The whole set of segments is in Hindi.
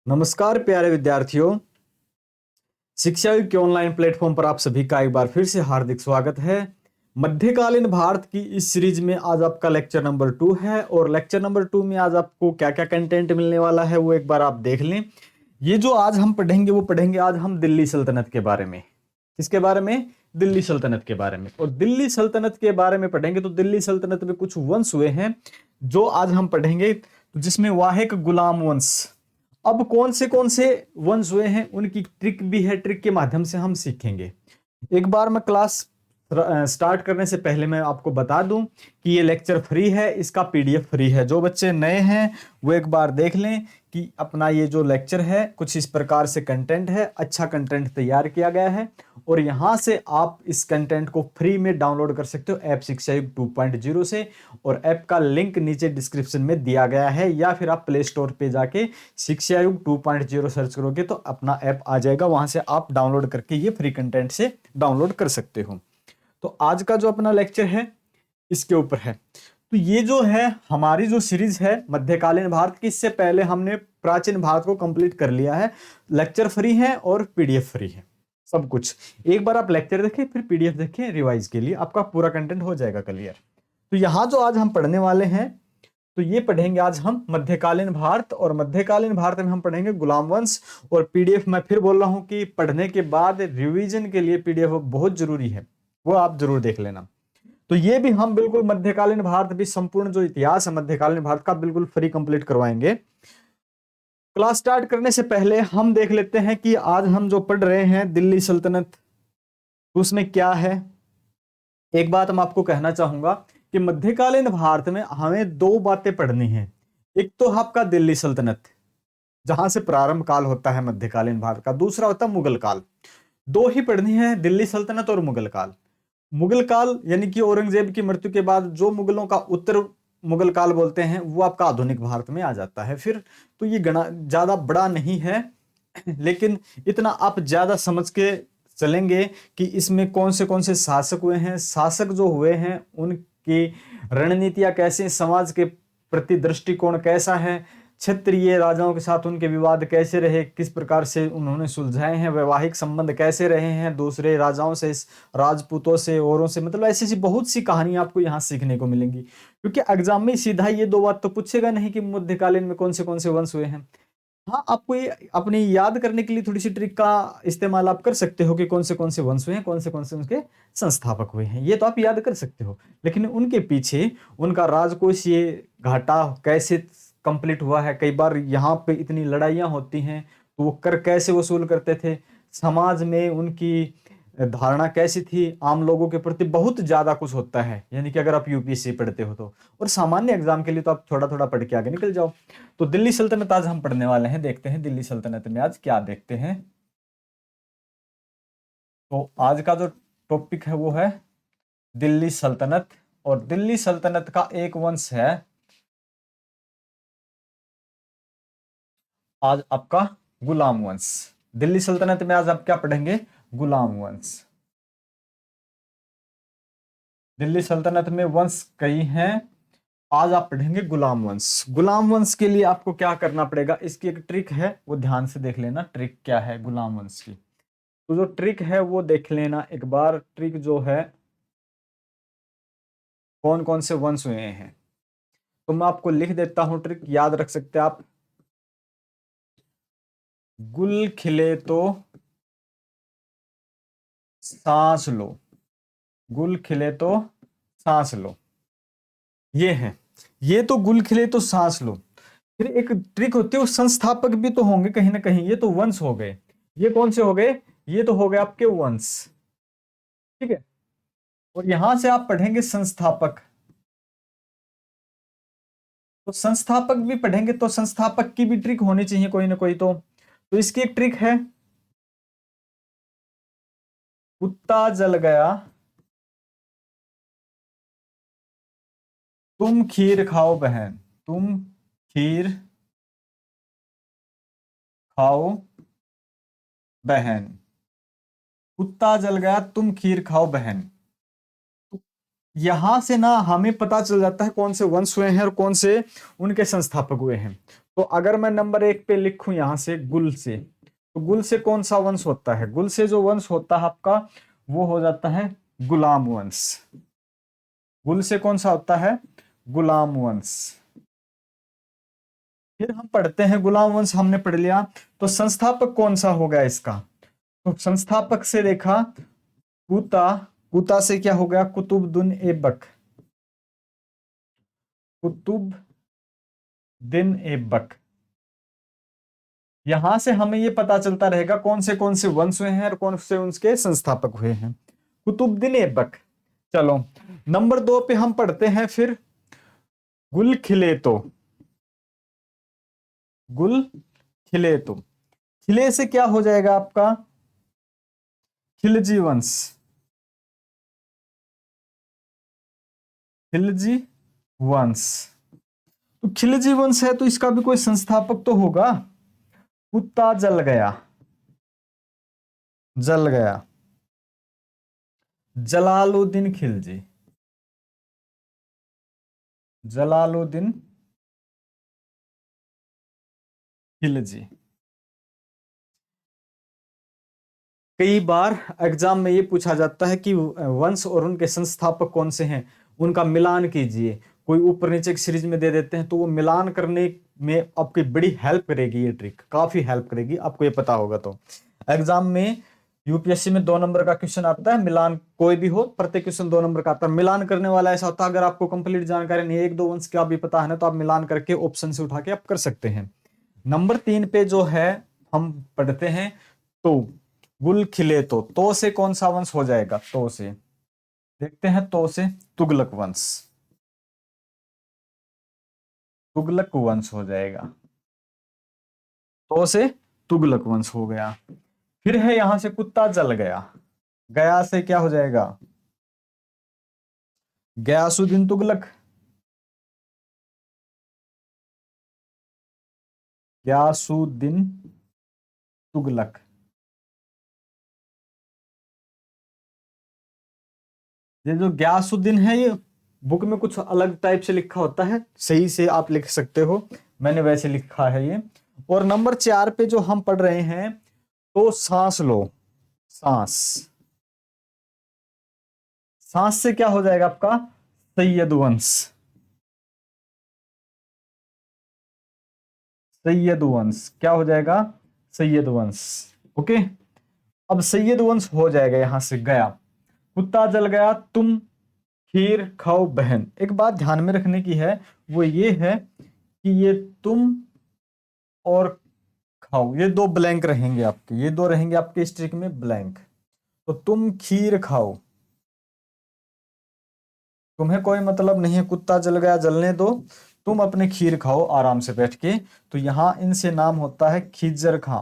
नमस्कार प्यारे विद्यार्थियों, शिक्षा युग के ऑनलाइन प्लेटफॉर्म पर आप सभी का एक बार फिर से हार्दिक स्वागत है। मध्यकालीन भारत की इस सीरीज में आज आपका लेक्चर नंबर 2 है और लेक्चर नंबर 2 में आज आपको क्या क्या कंटेंट मिलने वाला है वो एक बार आप देख लें। ये जो आज हम पढ़ेंगे वो पढ़ेंगे आज हम दिल्ली सल्तनत के बारे में। किसके बारे में? दिल्ली सल्तनत के बारे में। और दिल्ली सल्तनत के बारे में पढ़ेंगे तो दिल्ली सल्तनत में कुछ वंश हुए हैं जो आज हम पढ़ेंगे, तो जिसमें वाहिक गुलाम वंश। अब कौन से वंश हुए हैं उनकी ट्रिक भी है, ट्रिक के माध्यम से हम सीखेंगे। एक बार मैं क्लास स्टार्ट करने से पहले मैं आपको बता दूं कि ये लेक्चर फ्री है, इसका पीडीएफ फ्री है। जो बच्चे नए हैं वो एक बार देख लें कि अपना ये जो लेक्चर है कुछ इस प्रकार से कंटेंट है, अच्छा कंटेंट तैयार किया गया है और यहाँ से आप इस कंटेंट को फ्री में डाउनलोड कर सकते हो ऐप शिक्षा युग 2.0 से। और ऐप का लिंक नीचे डिस्क्रिप्शन में दिया गया है, या फिर आप प्ले स्टोर पे जाके शिक्षा युग 2.0 सर्च करोगे तो अपना ऐप आ जाएगा, वहां से आप डाउनलोड करके ये फ्री कंटेंट से डाउनलोड कर सकते हो। तो आज का जो अपना लेक्चर है इसके ऊपर है। तो ये जो है हमारी जो सीरीज है मध्यकालीन भारत की, इससे पहले हमने प्राचीन भारत को कंप्लीट कर लिया है। लेक्चर फ्री है और पीडीएफ फ्री है, सब कुछ। एक बार आप लेक्चर देखें फिर पीडीएफ देखें, रिवाइज के लिए आपका पूरा कंटेंट हो जाएगा क्लियर। तो यहां जो आज हम पढ़ने वाले हैं तो ये पढ़ेंगे आज हम मध्यकालीन भारत, और मध्यकालीन भारत में हम पढ़ेंगे गुलाम वंश। और पीडीएफ मैं फिर बोल रहा हूं कि पढ़ने के बाद रिवीजन के लिए पीडीएफ बहुत जरूरी है, वो आप जरूर देख लेना। तो ये भी हम बिल्कुल मध्यकालीन भारत भी संपूर्ण जो इतिहास है मध्यकालीन भारत का बिल्कुल फ्री कंप्लीट करवाएंगे। क्लास स्टार्ट करने से पहले हम देख लेते हैं कि आज हम जो पढ़ रहे हैं दिल्ली सल्तनत, उसमें क्या है। एक बात मैं आपको कहना चाहूंगा कि मध्यकालीन भारत में हमें दो बातें पढ़नी है। एक तो आपका दिल्ली सल्तनत, जहां से प्रारंभ काल होता है मध्यकालीन भारत का, दूसरा होता है मुगल काल। दो ही पढ़नी है, दिल्ली सल्तनत और मुगल काल। मुगल काल यानी कि औरंगजेब की मृत्यु के बाद जो मुगलों का उत्तर मुगल काल बोलते हैं वो आपका आधुनिक भारत में आ जाता है फिर। तो ये गणा ज्यादा बड़ा नहीं है, लेकिन इतना आप ज्यादा समझ के चलेंगे कि इसमें कौन से शासक हुए हैं, शासक जो हुए हैं उनकी रणनीतियां कैसे, समाज के प्रति दृष्टिकोण कैसा है, क्षत्रिय राजाओं के साथ उनके विवाद कैसे रहे, किस प्रकार से उन्होंने सुलझाए हैं, वैवाहिक संबंध कैसे रहे हैं दूसरे राजाओं से, राजपूतों से, औरों से। मतलब ऐसी ऐसी बहुत सी कहानी आपको यहाँ सीखने को मिलेंगी, क्योंकि एग्जाम में सीधा ये दो बात तो पूछेगा नहीं कि मध्यकालीन में कौन से वंश हुए हैं। हाँ, आपको ये अपने याद करने के लिए थोड़ी सी ट्रिक का इस्तेमाल आप कर सकते हो कि कौन से वंश हुए हैं, कौन से उनके संस्थापक हुए हैं, ये तो आप याद कर सकते हो। लेकिन उनके पीछे उनका राजकोषीय घाटा कैसे कंप्लीट हुआ है, कई बार यहाँ पे इतनी लड़ाइयाँ होती हैं तो वो कर कैसे वसूल करते थे, समाज में उनकी धारणा कैसी थी आम लोगों के प्रति, बहुत ज्यादा कुछ होता है। यानी कि अगर आप यूपीएससी पढ़ते हो तो, और सामान्य एग्जाम के लिए तो आप थोड़ा थोड़ा पढ़ के आगे निकल जाओ। तो दिल्ली सल्तनत आज हम पढ़ने वाले हैं, देखते हैं दिल्ली सल्तनत में आज क्या देखते हैं। तो आज का जो टॉपिक है वो है दिल्ली सल्तनत, और दिल्ली सल्तनत का एक वंश है आज आपका गुलाम वंश। दिल्ली सल्तनत में आज आप क्या पढ़ेंगे? गुलाम वंश। दिल्ली सल्तनत में वंश कई हैं, आज आप पढ़ेंगे गुलाम वंश। गुलाम वंश के लिए आपको क्या करना पड़ेगा, इसकी एक ट्रिक है, वो ध्यान से देख लेना। ट्रिक क्या है गुलाम वंश की, तो जो ट्रिक है वो देख लेना एक बार। ट्रिक जो है कौन से वंश हुए हैं, तो मैं आपको लिख देता हूं, ट्रिक याद रख सकते हैं आप। गुल खिले तो सांस लो, गुल खिले तो सांस लो, ये है। ये तो गुल खिले तो सांस लो। फिर एक ट्रिक होती है, वो संस्थापक भी तो होंगे कहीं ना कहीं, ये तो वंश हो गए। ये कौन से हो गए? ये तो हो गए आपके वंश, ठीक है। और यहां से आप पढ़ेंगे संस्थापक, तो संस्थापक भी पढ़ेंगे तो संस्थापक की भी ट्रिक होनी चाहिए कोई ना कोई। तो इसकी एक ट्रिक है, कुत्ता जल गया तुम खीर खाओ बहन, तुम खीर खाओ बहन, कुत्ता जल गया तुम खीर खाओ बहन। यहां से ना हमें पता चल जाता है कौन से वंश हुए हैं और कौन से उनके संस्थापक हुए हैं। तो अगर मैं नंबर 1 पे लिखूं यहां से गुल से, तो गुल से कौन सा वंश होता है? गुल से जो वंश होता है आपका वो हो जाता है गुलाम वंश। गुल से कौन सा होता है? गुलाम वंश। फिर हम पढ़ते हैं, गुलाम वंश हमने पढ़ लिया, तो संस्थापक कौन सा हो गया इसका? तो संस्थापक से देखा कुता, कुता से क्या हो गया? कुतुबुद्दीन ऐबक, कुतुबुद्दीन ऐबक। यहां से हमें ये पता चलता रहेगा कौन से वंश हुए हैं और कौन से उनके संस्थापक हुए हैं। कुतुबुद्दीन ऐबक। चलो नंबर 2 पे हम पढ़ते हैं फिर गुल खिले तो। गुल खिले तो, खिले से क्या हो जाएगा आपका? खिलजी वंश। खिलजी वंश। तो खिलजी वंश है तो इसका भी कोई संस्थापक तो होगा। कुत्ता जल गया, जल गया, जलालुद्दीन खिलजी। जलालुद्दीन खिलजी। कई बार एग्जाम में ये पूछा जाता है कि वंश और उनके संस्थापक कौन से हैं, उनका मिलान कीजिए। कोई ऊपर नीचे की सीरीज में दे देते हैं तो वो मिलान करने में आपकी बड़ी हेल्प करेगी। ये ट्रिक काफी हेल्प करेगी, आपको ये पता होगा तो। एग्जाम में यूपीएससी में 2 नंबर का क्वेश्चन आता है, मिलान कोई भी हो, प्रत्येक क्वेश्चन 2 नंबर का आता है। मिलान करने वाला ऐसा होता है, अगर आपको कंप्लीट जानकारी नहीं है, 1-2 वंश का भी पता है ना, तो आप मिलान करके ऑप्शन से उठा के आप कर सकते हैं। नंबर 3 पे जो है हम पढ़ते हैं, तो गुल खिले तो से कौन सा वंश हो जाएगा? तो से देखते हैं, तो से तुगलक वंश। तुगलक वंश हो जाएगा। तो से तुगलक वंश हो गया। फिर है यहां से कुत्ता जल गया, गया से क्या हो जाएगा? गयासुद्दीन तुगलक। गयासुद्दीन तुगलक। ये जो गयासुद्दीन है, ये बुक में कुछ अलग टाइप से लिखा होता है, सही से आप लिख सकते हो, मैंने वैसे लिखा है ये। और नंबर 4 पे जो हम पढ़ रहे हैं, तो सांस लो, सांस। सांस से क्या हो जाएगा आपका? सैयद वंश। सैयद वंश क्या हो जाएगा? सैयद वंश। ओके, अब सैयद वंश हो जाएगा। यहां से गया, कुत्ता जल गया, तुम खीर खाओ बहन। एक बात ध्यान में रखने की है, वो ये है कि ये तुम और खाओ, ये 2 ब्लैंक रहेंगे आपके, ये 2 रहेंगे आपके स्ट्रिक में ब्लैंक। तो तुम खीर खाओ, तुम्हें कोई मतलब नहीं है, कुत्ता जल गया जलने दो, तुम अपने खीर खाओ आराम से बैठ के। तो यहां इनसे नाम होता है खीजर खां।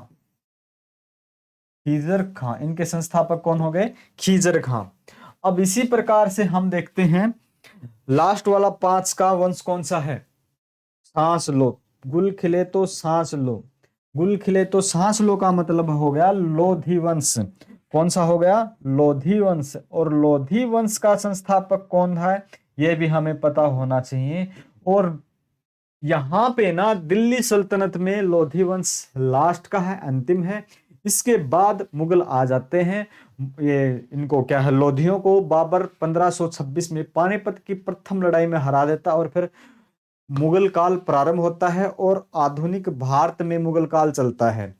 खीजर खां, इनके संस्थापक कौन हो गए? खीजर खां। अब इसी प्रकार से हम देखते हैं लास्ट वाला 5 का वंश कौन सा है? सांस लो। गुल खिले तो सांस लो। गुल खिले तो सांस लो का मतलब हो गया लोधी वंश। कौन सा हो गया? लोधी वंश। और लोधी वंश का संस्थापक कौन है, यह भी हमें पता होना चाहिए। और यहां पे ना दिल्ली सल्तनत में लोधी वंश लास्ट का है, अंतिम है। इसके बाद मुगल आ जाते हैं। ये इनको क्या है, लोधियों को बाबर 1526 में पानीपत की प्रथम लड़ाई में हरा देता, और फिर मुगल काल प्रारंभ होता है और आधुनिक भारत में मुगल काल चलता है।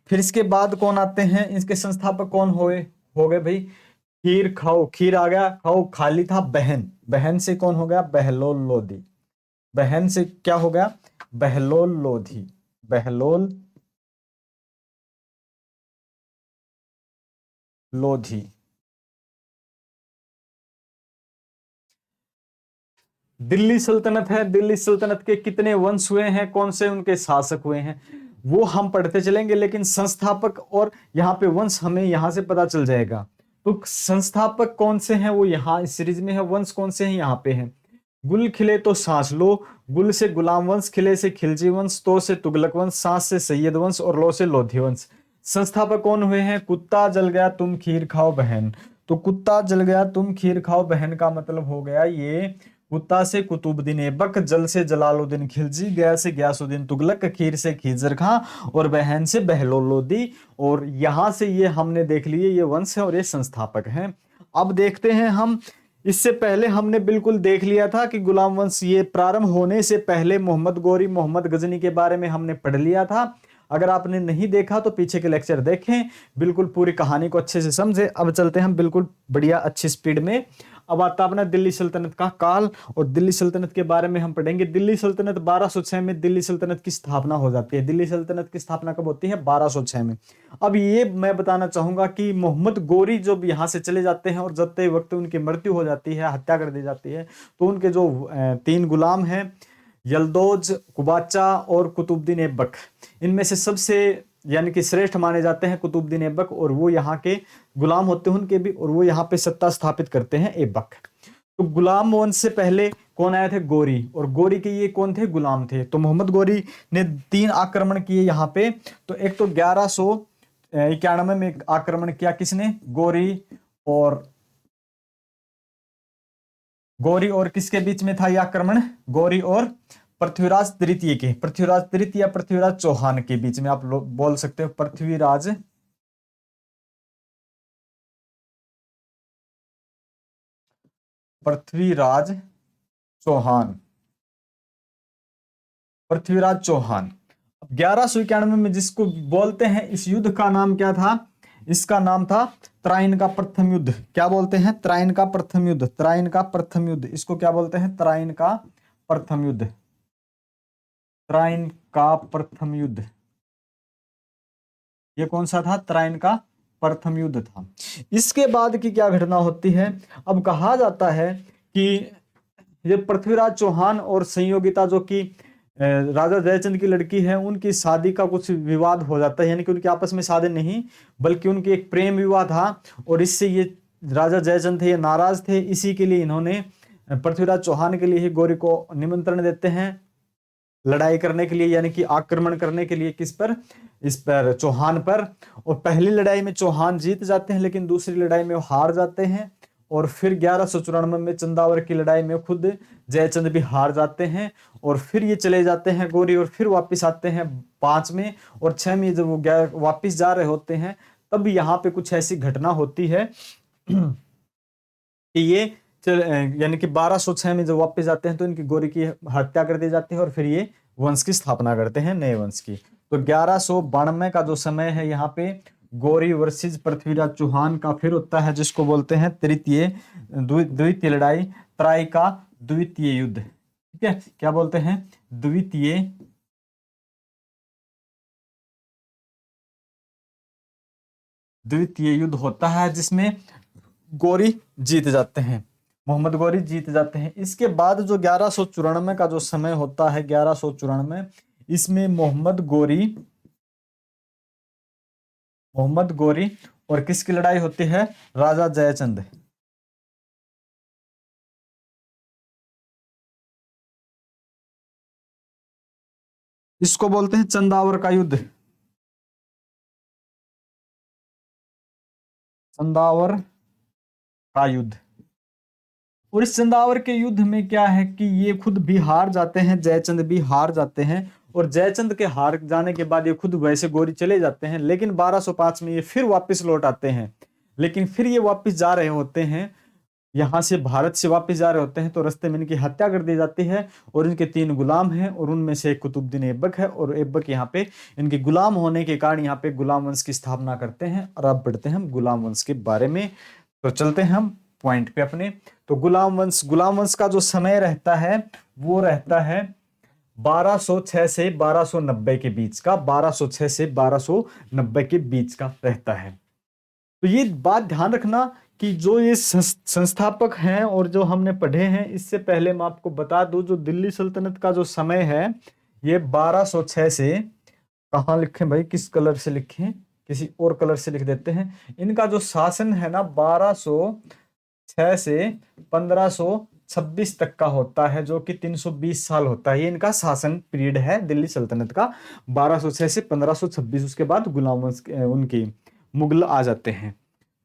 फिर इसके बाद कौन आते हैं, इसके संस्थापक कौन हो गए भाई? खीर खाओ, खीर आ गया, खाओ खाली था बहन। बहन से कौन हो गया? बहलोल लोधी। बहन से क्या हो गया? बहलोल लोधी। बहलोल लोधी। दिल्ली सल्तनत है, दिल्ली सल्तनत के कितने वंश हुए हैं, कौन से उनके शासक हुए हैं, वो हम पढ़ते चलेंगे, लेकिन संस्थापक और यहाँ पे वंश हमें यहां से पता चल जाएगा। तो संस्थापक कौन से हैं वो यहाँ इस सीरीज में है, वंश कौन से हैं यहाँ पे हैं। गुल खिले तो सांस लो, गुल से गुलाम वंश, खिले से खिलजी वंश, तो से तुगलक वंश, सांस से सैयद वंश, और लो से लोधी वंश। संस्थापक कौन हुए हैं? कुत्ता जल गया तुम खीर खाओ बहन। तो कुत्ता जल गया तुम खीर खाओ बहन का मतलब हो गया ये कुत्ता से कुतुबुद्दीन ऐबक, जल से जलालुद्दीन खिलजी, गया से गयासुद्दीन तुगलक, खीर से खीजर खां और बहन से बहलोल लोदी। और यहां से ये हमने देख लिए ये वंश है और ये संस्थापक हैं। अब देखते हैं हम, इससे पहले हमने बिल्कुल देख लिया था कि गुलाम वंश ये प्रारंभ होने से पहले मोहम्मद गोरी, मोहम्मद गजनी के बारे में हमने पढ़ लिया था। अगर आपने नहीं देखा तो पीछे के लेक्चर देखें, बिल्कुल पूरी कहानी को अच्छे से समझे। अब चलते हैं हम बिल्कुल बढ़िया अच्छी स्पीड में। अब आता अपना दिल्ली सल्तनत का काल, और दिल्ली सल्तनत के बारे में हम पढ़ेंगे। दिल्ली सल्तनत 1206 में दिल्ली सल्तनत की स्थापना हो जाती है। दिल्ली सल्तनत की स्थापना कब होती है? 1206 में। अब ये मैं बताना चाहूंगा कि मोहम्मद गोरी जब यहाँ से चले जाते हैं और जाते वक्त उनकी मृत्यु हो जाती है, हत्या कर दी जाती है, तो उनके जो 3 गुलाम हैं, यलदौज, कुबाचा और कुतुबुद्दीन ऐबक, इनमें से सबसे यानी कि श्रेष्ठ माने जाते हैं कुतुबुद्दीन ऐबक, और वो यहाँ के गुलाम होते हैं उनके भी, और वो यहाँ पे सत्ता स्थापित करते हैं ऐबक। तो गुलाम वंश से पहले कौन आए थे? गोरी। और गोरी के ये कौन थे? गुलाम थे। तो मोहम्मद गोरी ने 3 आक्रमण किए यहाँ पे। तो एक तो 1191 में आक्रमण किया, किसने? गोरी और किसके बीच में था यह आक्रमण? गोरी और पृथ्वीराज तृतीय के, पृथ्वीराज तृतीय या पृथ्वीराज चौहान के बीच में आप लोग बोल सकते हो, पृथ्वीराज चौहान, पृथ्वीराज चौहान। 1191 में जिसको बोलते हैं, इस युद्ध का नाम क्या था? इसका नाम था त्राइन का प्रथम युद्ध। क्या बोलते हैं? त्राइन का प्रथम युद्ध, त्राइन का प्रथम युद्ध। इसको क्या बोलते हैं? त्राइन का प्रथम युद्ध, त्राइन का प्रथम युद्ध। ये कौन सा था? त्राइन का प्रथम युद्ध था। इसके बाद की क्या घटना होती है? अब कहा जाता है कि ये पृथ्वीराज चौहान और संयोगिता जो कि राजा जयचंद की लड़की है, उनकी शादी का कुछ विवाद हो जाता है, यानी कि उनकी आपस में शादी नहीं बल्कि उनकी एक प्रेम विवाह था, और इससे ये राजा जयचंद थे, ये नाराज थे। इसी के लिए इन्होंने पृथ्वीराज चौहान के लिए ही गोरी को निमंत्रण देते हैं लड़ाई करने के लिए, यानी कि आक्रमण करने के लिए। किस पर? इस पर, चौहान पर। और पहली लड़ाई में चौहान जीत जाते हैं, लेकिन दूसरी लड़ाई में वो हार जाते हैं। और फिर 1194 में चंदावर की लड़ाई में खुद जयचंद भी हार जाते हैं, और फिर ये चले जाते हैं गोरी, और फिर वापस आते हैं 5 में। और 6 में जब वो वापस जा रहे होते हैं, तब यहाँ पे कुछ ऐसी घटना होती है कि ये यानी कि 1206 में जब वापस जाते हैं तो इनकी गोरी की हत्या कर दी जाती है, और फिर ये वंश की स्थापना करते हैं, नए वंश की। तो 1192 का जो समय है यहाँ पे गोरी वर्सेस पृथ्वीराज चौहान का फिर होता है, जिसको बोलते हैं द्वितीय लड़ाई, त्राई का द्वितीय युद्ध। ठीक है, क्या बोलते हैं? द्वितीय युद्ध होता है, जिसमें गोरी जीत जाते हैं, मोहम्मद गोरी जीत जाते हैं। इसके बाद जो 1194 का जो समय होता है, 1194, इसमें मोहम्मद गोरी और किसकी लड़ाई होती है? राजा जयचंद। इसको बोलते हैं चंदावर का युद्ध, चंदावर का युद्ध। और इस चंदावर के युद्ध में क्या है कि ये खुद भी हार जाते हैं, जयचंद भी हार जाते हैं, और जयचंद के हार जाने के बाद ये खुद वैसे गोरी चले जाते हैं। लेकिन 1205 में ये फिर वापस लौट आते हैं, लेकिन फिर ये वापस जा रहे होते हैं, यहाँ से भारत से वापस जा रहे होते हैं, तो रास्ते में इनकी हत्या कर दी जाती है। और इनके 3 गुलाम हैं, और उनमें से एक कुतुबुद्दीन ऐबक है, और ऐबक यहाँ पे इनके गुलाम होने के कारण यहाँ पे गुलाम वंश की स्थापना करते हैं। और अब बढ़ते हैं हम गुलाम वंश के बारे में। तो चलते हैं हम पॉइंट पे अपने। तो गुलाम वंश का जो समय रहता है वो रहता है 1206 से 1290 के बीच का, 1206 से 1290 के बीच का रहता है। तो ये बात ध्यान रखना कि जो ये संस्थापक हैं और जो हमने पढ़े हैं, इससे पहले मैं आपको बता दूं, जो दिल्ली सल्तनत का जो समय है ये 1206 से, कहाँ लिखें भाई, किस कलर से लिखें? किसी और कलर से लिख देते हैं। इनका जो शासन है ना 1206 से 1526 तक का होता है, जो कि 320 साल होता है। ये इनका शासन पीरियड है दिल्ली सल्तनत का, 1206 से 1526। उसके बाद गुलाम वंश उनकी मुगल आ जाते हैं।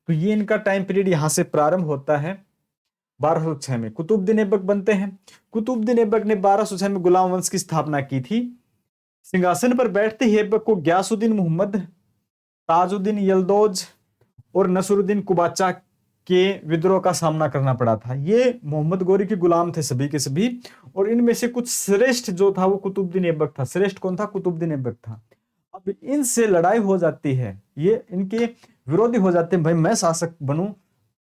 तो ये इनका टाइम पीरियड यहाँ से प्रारंभ होता है। 1206 में कुतुबुद्दीन ऐबक बनते हैं। कुतुबुद्दीन ऐबक ने 1206 में गुलाम वंश की स्थापना की थी। सिंहासन पर बैठते ही ऐबक को गयासुद्दीन मोहम्मद, ताजुद्दीन यलदौज और नसरुद्दीन कुबाचा के विद्रोह का सामना करना पड़ा था। ये मोहम्मद गोरी के गुलाम थे सभी के सभी, और इनमें से कुछ श्रेष्ठ जो था वो कुतुबुद्दीन ऐबक था। श्रेष्ठ कौन था? कुतुबुद्दीन ऐबक था। अब इनसे लड़ाई हो जाती है, ये इनके विरोधी हो जाते हैं, भाई मैं शासक बनूं,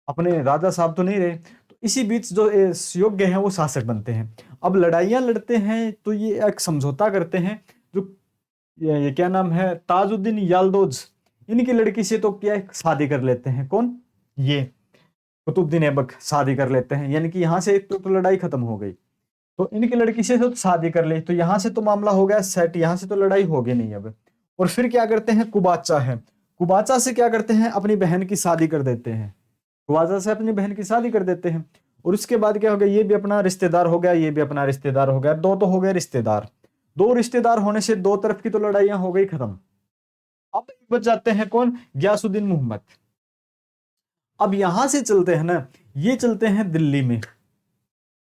अपने राजा साहब तो नहीं रहे। तो इसी बीच जो योग्य हैं वो शासक बनते हैं। अब लड़ाइयां लड़ते हैं तो ये एक समझौता करते हैं। जो ये क्या नाम है, ताजुद्दीन यालदोज, इनकी लड़की से तो क्या शादी कर लेते हैं। कौन? ये कुतुबुद्दीन ऐबक शादी कर लेते हैं, यानी कि यहां से एक तो लड़ाई खत्म हो गई। तो इनकी लड़की से तो शादी कर ली, तो यहां से तो मामला हो गया सेट, यहां से तो लड़ाई होगी नहीं अब। और फिर क्या करते हैं, कुबाचा है, कुबाचा से क्या करते हैं, अपनी बहन की शादी कर देते हैं। कुबाचा से अपनी बहन की शादी कर देते हैं। और उसके बाद क्या हो गया, ये भी अपना रिश्तेदार हो गया, ये भी अपना रिश्तेदार हो गया, दो तो हो गए रिश्तेदार। दो रिश्तेदार होने से दो तरफ की तो लड़ाइयां हो गई खत्म। अब बच जाते हैं कौन? गयासुद्दीन मोहम्मद। अब यहां से चलते हैं ना, ये चलते हैं दिल्ली में,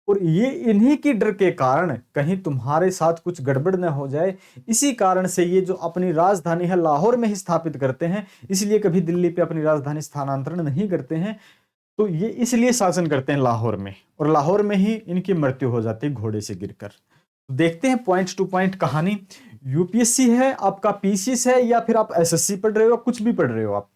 और ये इन्हीं की डर के कारण कहीं तुम्हारे साथ कुछ गड़बड़ न हो जाए, इसी कारण से ये जो अपनी राजधानी है लाहौर में ही स्थापित करते हैं। इसलिए कभी दिल्ली पे अपनी राजधानी स्थानांतरण नहीं करते हैं। तो ये इसलिए शासन करते हैं लाहौर में, और लाहौर में ही इनकी मृत्यु हो जाती है घोड़े से गिरकर। देखते हैं पॉइंट टू पॉइंट कहानी। यूपीएससी है आपका, पीसीएस है, या फिर आप एसएससी पढ़ रहे हो, कुछ भी पढ़ रहे हो आप,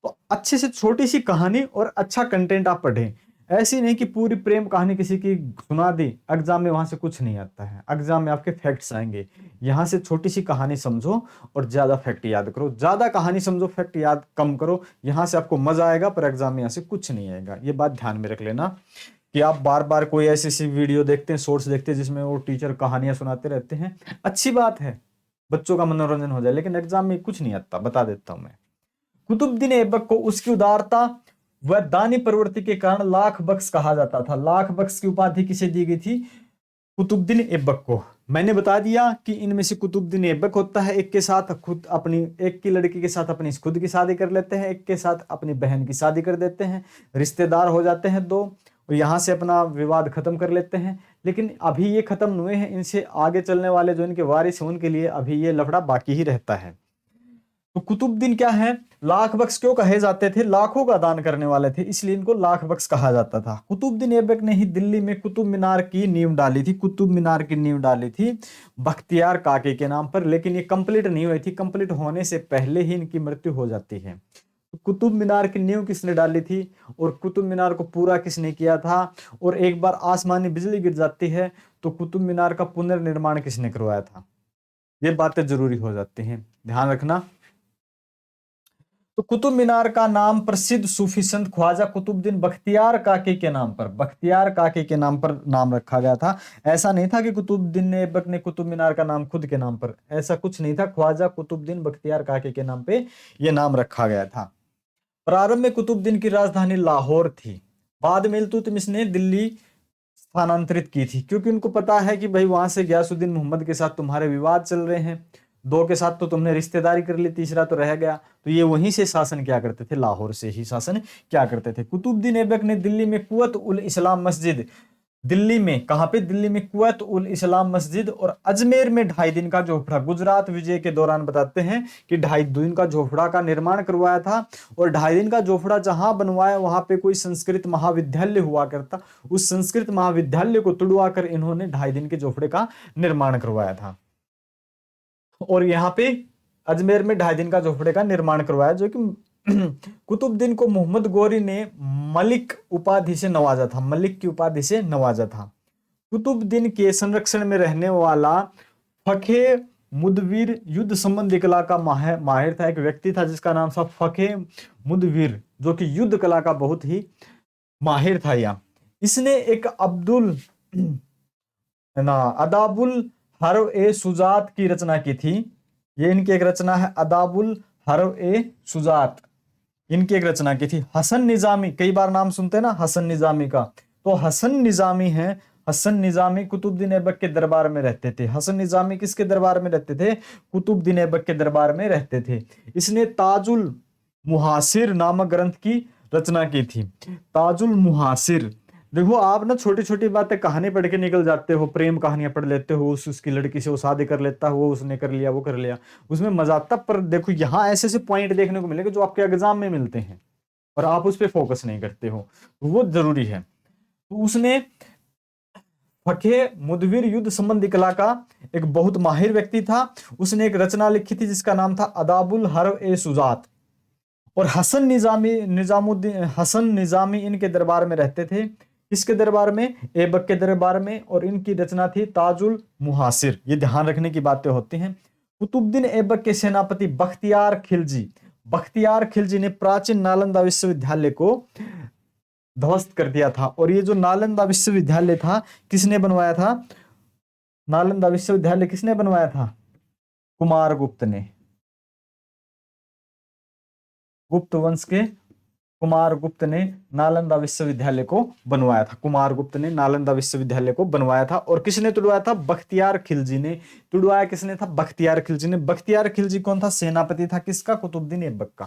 तो अच्छे से छोटी सी कहानी और अच्छा कंटेंट आप पढ़ें। ऐसी नहीं कि पूरी प्रेम कहानी किसी की सुना दी, एग्जाम में वहां से कुछ नहीं आता है। एग्जाम में आपके फैक्ट्स आएंगे, यहां से छोटी सी कहानी समझो और ज्यादा फैक्ट याद करो। ज्यादा कहानी समझो, फैक्ट याद कम करो, यहां से आपको मजा आएगा, पर एग्जाम में यहां से कुछ नहीं आएगा। ये बात ध्यान में रख लेना कि आप बार बार कोई ऐसी सी वीडियो देखते हैं, शॉर्ट्स देखते हैं जिसमें वो टीचर कहानियां सुनाते रहते हैं। अच्छी बात है, बच्चों का मनोरंजन हो जाए, लेकिन एग्जाम में कुछ नहीं आता, बता देता हूं मैं। कुतुबुद्दीन ऐबक को उसकी उदारता व दानी प्रवृत्ति के कारण लाख बख्श कहा जाता था। लाख बख्श की उपाधि किसे दी गई थी? कुतुबुद्दीन ऐबक को। मैंने बता दिया कि इनमें से कुतुबुद्दीन ऐबक होता है, एक के साथ खुद अपनी, एक की लड़की के साथ अपनी खुद की शादी कर लेते हैं, एक के साथ अपनी बहन की शादी कर देते हैं, रिश्तेदार हो जाते हैं दो, और यहां से अपना विवाद खत्म कर लेते हैं। लेकिन अभी ये खत्म हुए हैं, इनसे आगे चलने वाले जो इनके वारिस हैं उनके लिए अभी ये लफड़ा बाकी ही रहता है। तो कुतुबुद्दीन क्या है, लाख बख्श क्यों कहे जाते थे? लाखों का दान करने वाले थे, इसलिए इनको लाख बख्श कहा जाता था। कुतुबुद्दीन ऐबक ने ही दिल्ली में कुतुब मीनार की नींव डाली थी। कुतुब मीनार की नींव डाली थी बख्तियार काकी के नाम पर, लेकिन ये कंप्लीट नहीं हुई थी। कंप्लीट होने से पहले ही इनकी मृत्यु हो जाती है। तो कुतुब मीनार की नींव किसने डाली थी, और कुतुब मीनार को पूरा किसने किया था? और एक बार आसमानी बिजली गिर जाती है तो कुतुब मीनार का पुनर्निर्माण किसने करवाया था? ये बातें जरूरी हो जाती हैं, ध्यान रखना। तो कुतुब मीनार का नाम प्रसिद्ध सूफी संत ख्वाजा कुतुबुद्दीन बख्तियार काकी के नाम पर, बख्तियार काकी के नाम पर नाम रखा गया था। ऐसा नहीं था कि कुतुबुद्दीन ऐबक ने कुतुब मीनार का नाम खुद के नाम पर, ऐसा कुछ नहीं था। ख्वाजा कुतुबुद्दीन बख्तियार काकी के नाम पे यह नाम रखा गया था। प्रारंभ में कुतुबुद्दीन की राजधानी लाहौर थी, बाद में इल्तुतमिश ने दिल्ली स्थानांतरित की थी, क्योंकि उनको पता है कि भाई वहां से गयासुद्दीन मोहम्मद के साथ तुम्हारे विवाद चल रहे हैं, दो के साथ तो तुमने रिश्तेदारी कर ली, तीसरा तो रह गया। तो ये वहीं से शासन क्या करते थे, लाहौर से ही शासन क्या करते थे। कुतुबुद्दीन ऐबक ने दिल्ली में कुव्वत उल इस्लाम मस्जिद, दिल्ली में कहां पे, दिल्ली में कुव्वत उल इस्लाम मस्जिद और अजमेर में 2.5 दिन का झोपड़ा, गुजरात विजय के दौरान बताते हैं कि 2.5 दिन का झोपड़ा का निर्माण करवाया था। और 2.5 दिन का झोपड़ा जहां बनवाया वहां पे कोई संस्कृत महाविद्यालय हुआ करता, उस संस्कृत महाविद्यालय को तुड़वा कर इन्होंने 2.5 दिन के झोपड़े का निर्माण करवाया था। और यहाँ पे अजमेर में 2.5 दिन का झोपड़े का निर्माण करवाया, जो कि कुतुबुद्दीन को मोहम्मद गोरी ने मलिक उपाधि से नवाजा था, मलिक की उपाधि से नवाजा था। कुतुबुद्दीन के संरक्षण में रहने वाला फखे मुदवीर युद्ध संबंधी कला का माहिर था। एक व्यक्ति था जिसका नाम था फखे मुदवीर, जो कि युद्ध कला का बहुत ही माहिर था। या इसने एक अदाबुल हर्व ए सुजात की रचना की थी। ये इनकी एक रचना है, अदाबुल हर्व ए सुजात, इनकी एक रचना की थी। हसन निजामी, कई बार नाम सुनते हैं ना हसन निजामी का, तो हसन निजामी है। हसन निजामी कुतुबुद्दीन ऐबक के दरबार में रहते थे। हसन निजामी किसके दरबार में रहते थे? कुतुबुद्दीन ऐबक के दरबार में रहते थे। इसने ताजुल मुहासिर नामक ग्रंथ की रचना की थी। ताजुल मुहासिर, देखो आप ना छोटी छोटी बातें कहानी पढ़ के निकल जाते हो, प्रेम कहानियां पढ़ लेते हो, उसकी लड़की से वो शादी कर लेता है, वो उसने कर लिया, वो कर लिया, उसमें मजा आता। पर देखो यहाँ ऐसे ऐसे पॉइंट देखने को मिलेंगे जो आपके एग्जाम में मिलते हैं और आप उस पर फोकस नहीं करते हो, वो जरूरी है। तो उसने फखे मुदविर युद्ध संबंधी कला का एक बहुत माहिर व्यक्ति था। उसने एक रचना लिखी थी जिसका नाम था अदाबुल हर्ब ए सुजात। और हसन निजामी इनके दरबार में रहते थे। इसके दरबार में, ऐबक के दरबार में, और इनकी रचना थी ताजुल मुहासिर। ये ध्यान रखने की बातें होती हैं। कुतुबुद्दीन ऐबक के सेनापति बख्तियार खिलजी ने प्राचीन नालंदा विश्वविद्यालय को ध्वस्त कर दिया था। और ये जो नालंदा विश्वविद्यालय था, किसने बनवाया था? नालंदा विश्वविद्यालय किसने बनवाया था? कुमारगुप्त ने। गुप्त वंश के कुमारगुप्त ने नालंदा विश्वविद्यालय को बनवाया था। कुमारगुप्त ने नालंदा विश्वविद्यालय को बनवाया था। और किसने तुड़वाया था? बख्तियार खिलजी ने। तुड़वाया किसने था? बख्तियार खिलजी ने। बख्तियार खिलजी कौन था? सेनापति था किसका? कुतुबुद्दीन ऐबक का।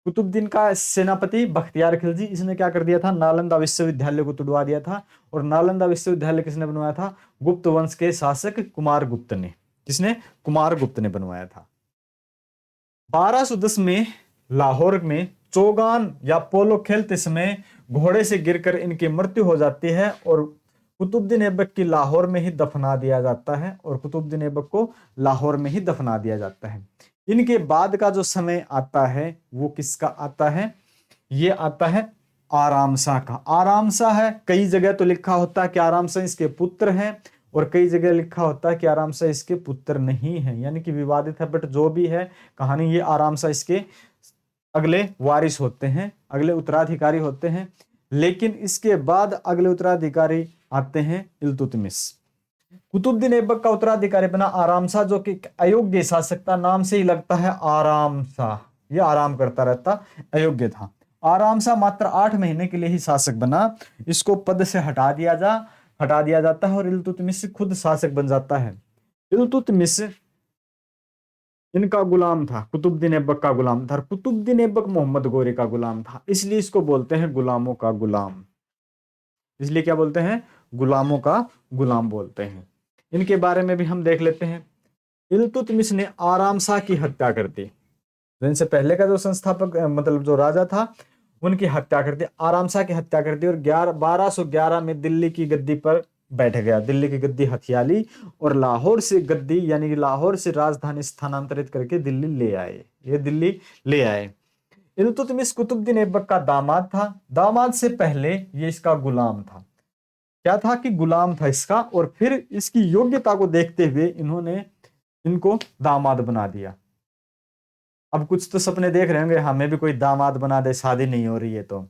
कुतुबुद्दीन का सेनापति बख्तियार खिलजी, इसने क्या कर दिया था? नालंदा विश्वविद्यालय को तुड़वा दिया था। और नालंदा विश्वविद्यालय किसने बनवाया था? गुप्त वंश के शासक कुमारगुप्त ने। किसने? कुमारगुप्त ने बनवाया था। 1210 में लाहौर में चौगान या पोलो खेलते समय घोड़े से गिरकर इनकी मृत्यु हो जाती है और कुतुबुद्दीन ऐबक की लाहौर में ही दफना दिया जाता है। और कुतुबुद्दीन ऐबक को लाहौर में ही दफना दिया जाता है। इनके बाद का जो समय आता है वो किसका आता है? ये आता है आराम शाह का। आराम शाह है, कई जगह तो लिखा होता है कि आराम शाह इसके पुत्र हैं, और कई जगह लिखा होता है कि आराम शाह इसके पुत्र नहीं है, यानी कि विवादित है। बट जो भी है कहानी, ये आराम शाह इसके अगले वारिस होते हैं, अगले उत्तराधिकारी होते हैं। लेकिन इसके बाद अगले उत्तराधिकारी आते हैं इल्तुतमिश। कुतुबुद्दीन ऐबक का उत्तराधिकारी बना आराम शाह, जो कि अयोग्य शासक था। नाम से ही लगता है आराम शाह, ये आराम करता रहता, अयोग्य था। आराम शाह मात्र 8 महीने के लिए ही शासक बना। इसको पद से हटा दिया जाता है और इल्तुतमिश खुद शासक बन जाता है। इल्तुतमिश इनका गुलाम था, कुतुबुद्दीन ऐबक का गुलाम था। कुतुबुद्दीन ऐबक मोहम्मद गोरे का गुलाम था, इसलिए इसको बोलते हैं गुलामों का गुलाम। इसलिए क्या बोलते हैं? गुलामों का गुलाम बोलते हैं। इनके बारे में भी हम देख लेते हैं। इल्तुतमिश ने आराम शाह की हत्या कर दी। इनसे पहले का जो संस्थापक मतलब जो राजा था, उनकी हत्या कर दी। आराम शाह की हत्या कर दी और 1211 में दिल्ली की गद्दी पर बैठ गया। दिल्ली की गद्दी हथिया ली और लाहौर से गद्दी यानी कि लाहौर से राजधानी स्थानांतरित करके दिल्ली ले आए। ये दिल्ली ले आए। इल्तुतमिश कुतुबुद्दीन ऐबक का दामाद था। दामाद से पहले ये इसका गुलाम था। क्या था? कि गुलाम था इसका। और फिर इसकी योग्यता को देखते हुए इन्होंने इनको दामाद बना दिया। अब कुछ तो सपने देख रहे होंगे, हमें भी कोई दामाद बना दे, शादी नहीं हो रही है तो।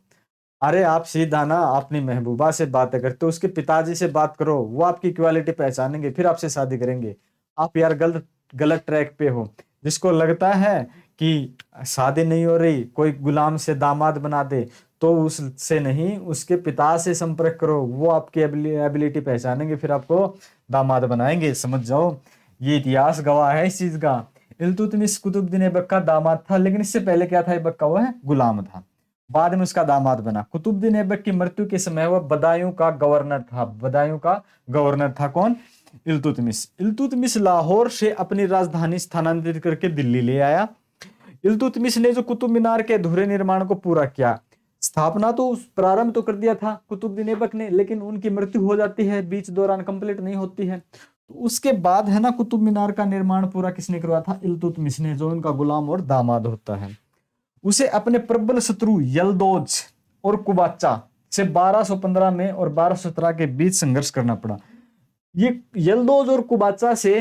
अरे आप सीधा ना अपनी महबूबा से बातें करते हो, उसके पिताजी से बात करो, वो आपकी क्वालिटी पहचानेंगे, फिर आपसे शादी करेंगे। आप यार गलत गलत ट्रैक पे हो। जिसको लगता है कि शादी नहीं हो रही, कोई गुलाम से दामाद बना दे, तो उससे नहीं, उसके पिता से संपर्क करो, वो आपकी एबिलिटी पहचानेंगे, फिर आपको दामाद बनाएंगे। समझ जाओ, ये इतिहास गवाह है इस चीज का। इल्तुतमिश कुतुबुद्दीन ऐबक का दामाद था, लेकिन इससे पहले क्या था? ऐबक का वो है गुलाम था। बाद में उसका दामाद बना। कुतुबुद्दीन ऐबक की मृत्यु के समय वह बदायूं का गवर्नर था। बदायूं का गवर्नर था कौन? इल्तुतमिश। इल्तुतमिश लाहौर से अपनी राजधानी स्थानांतरित करके दिल्ली ले आया। इल्तुतमिश ने जो कुतुब मीनार के अधूरे निर्माण को पूरा किया। स्थापना तो प्रारंभ तो कर दिया था कुतुबुद्दीन ऐबक ने, लेकिन उनकी मृत्यु हो जाती है, बीच दौरान कंप्लीट नहीं होती है। तो उसके बाद है ना, कुतुब मीनार का निर्माण पूरा किसने करवाया था? इल्तुतमिश ने, जो उनका गुलाम और दामाद होता है। उसे अपने प्रबल शत्रु यलदौज और कुबाचा से 1215 में और 1217 के बीच संघर्ष करना पड़ा। ये यलदौज और कुबाचा से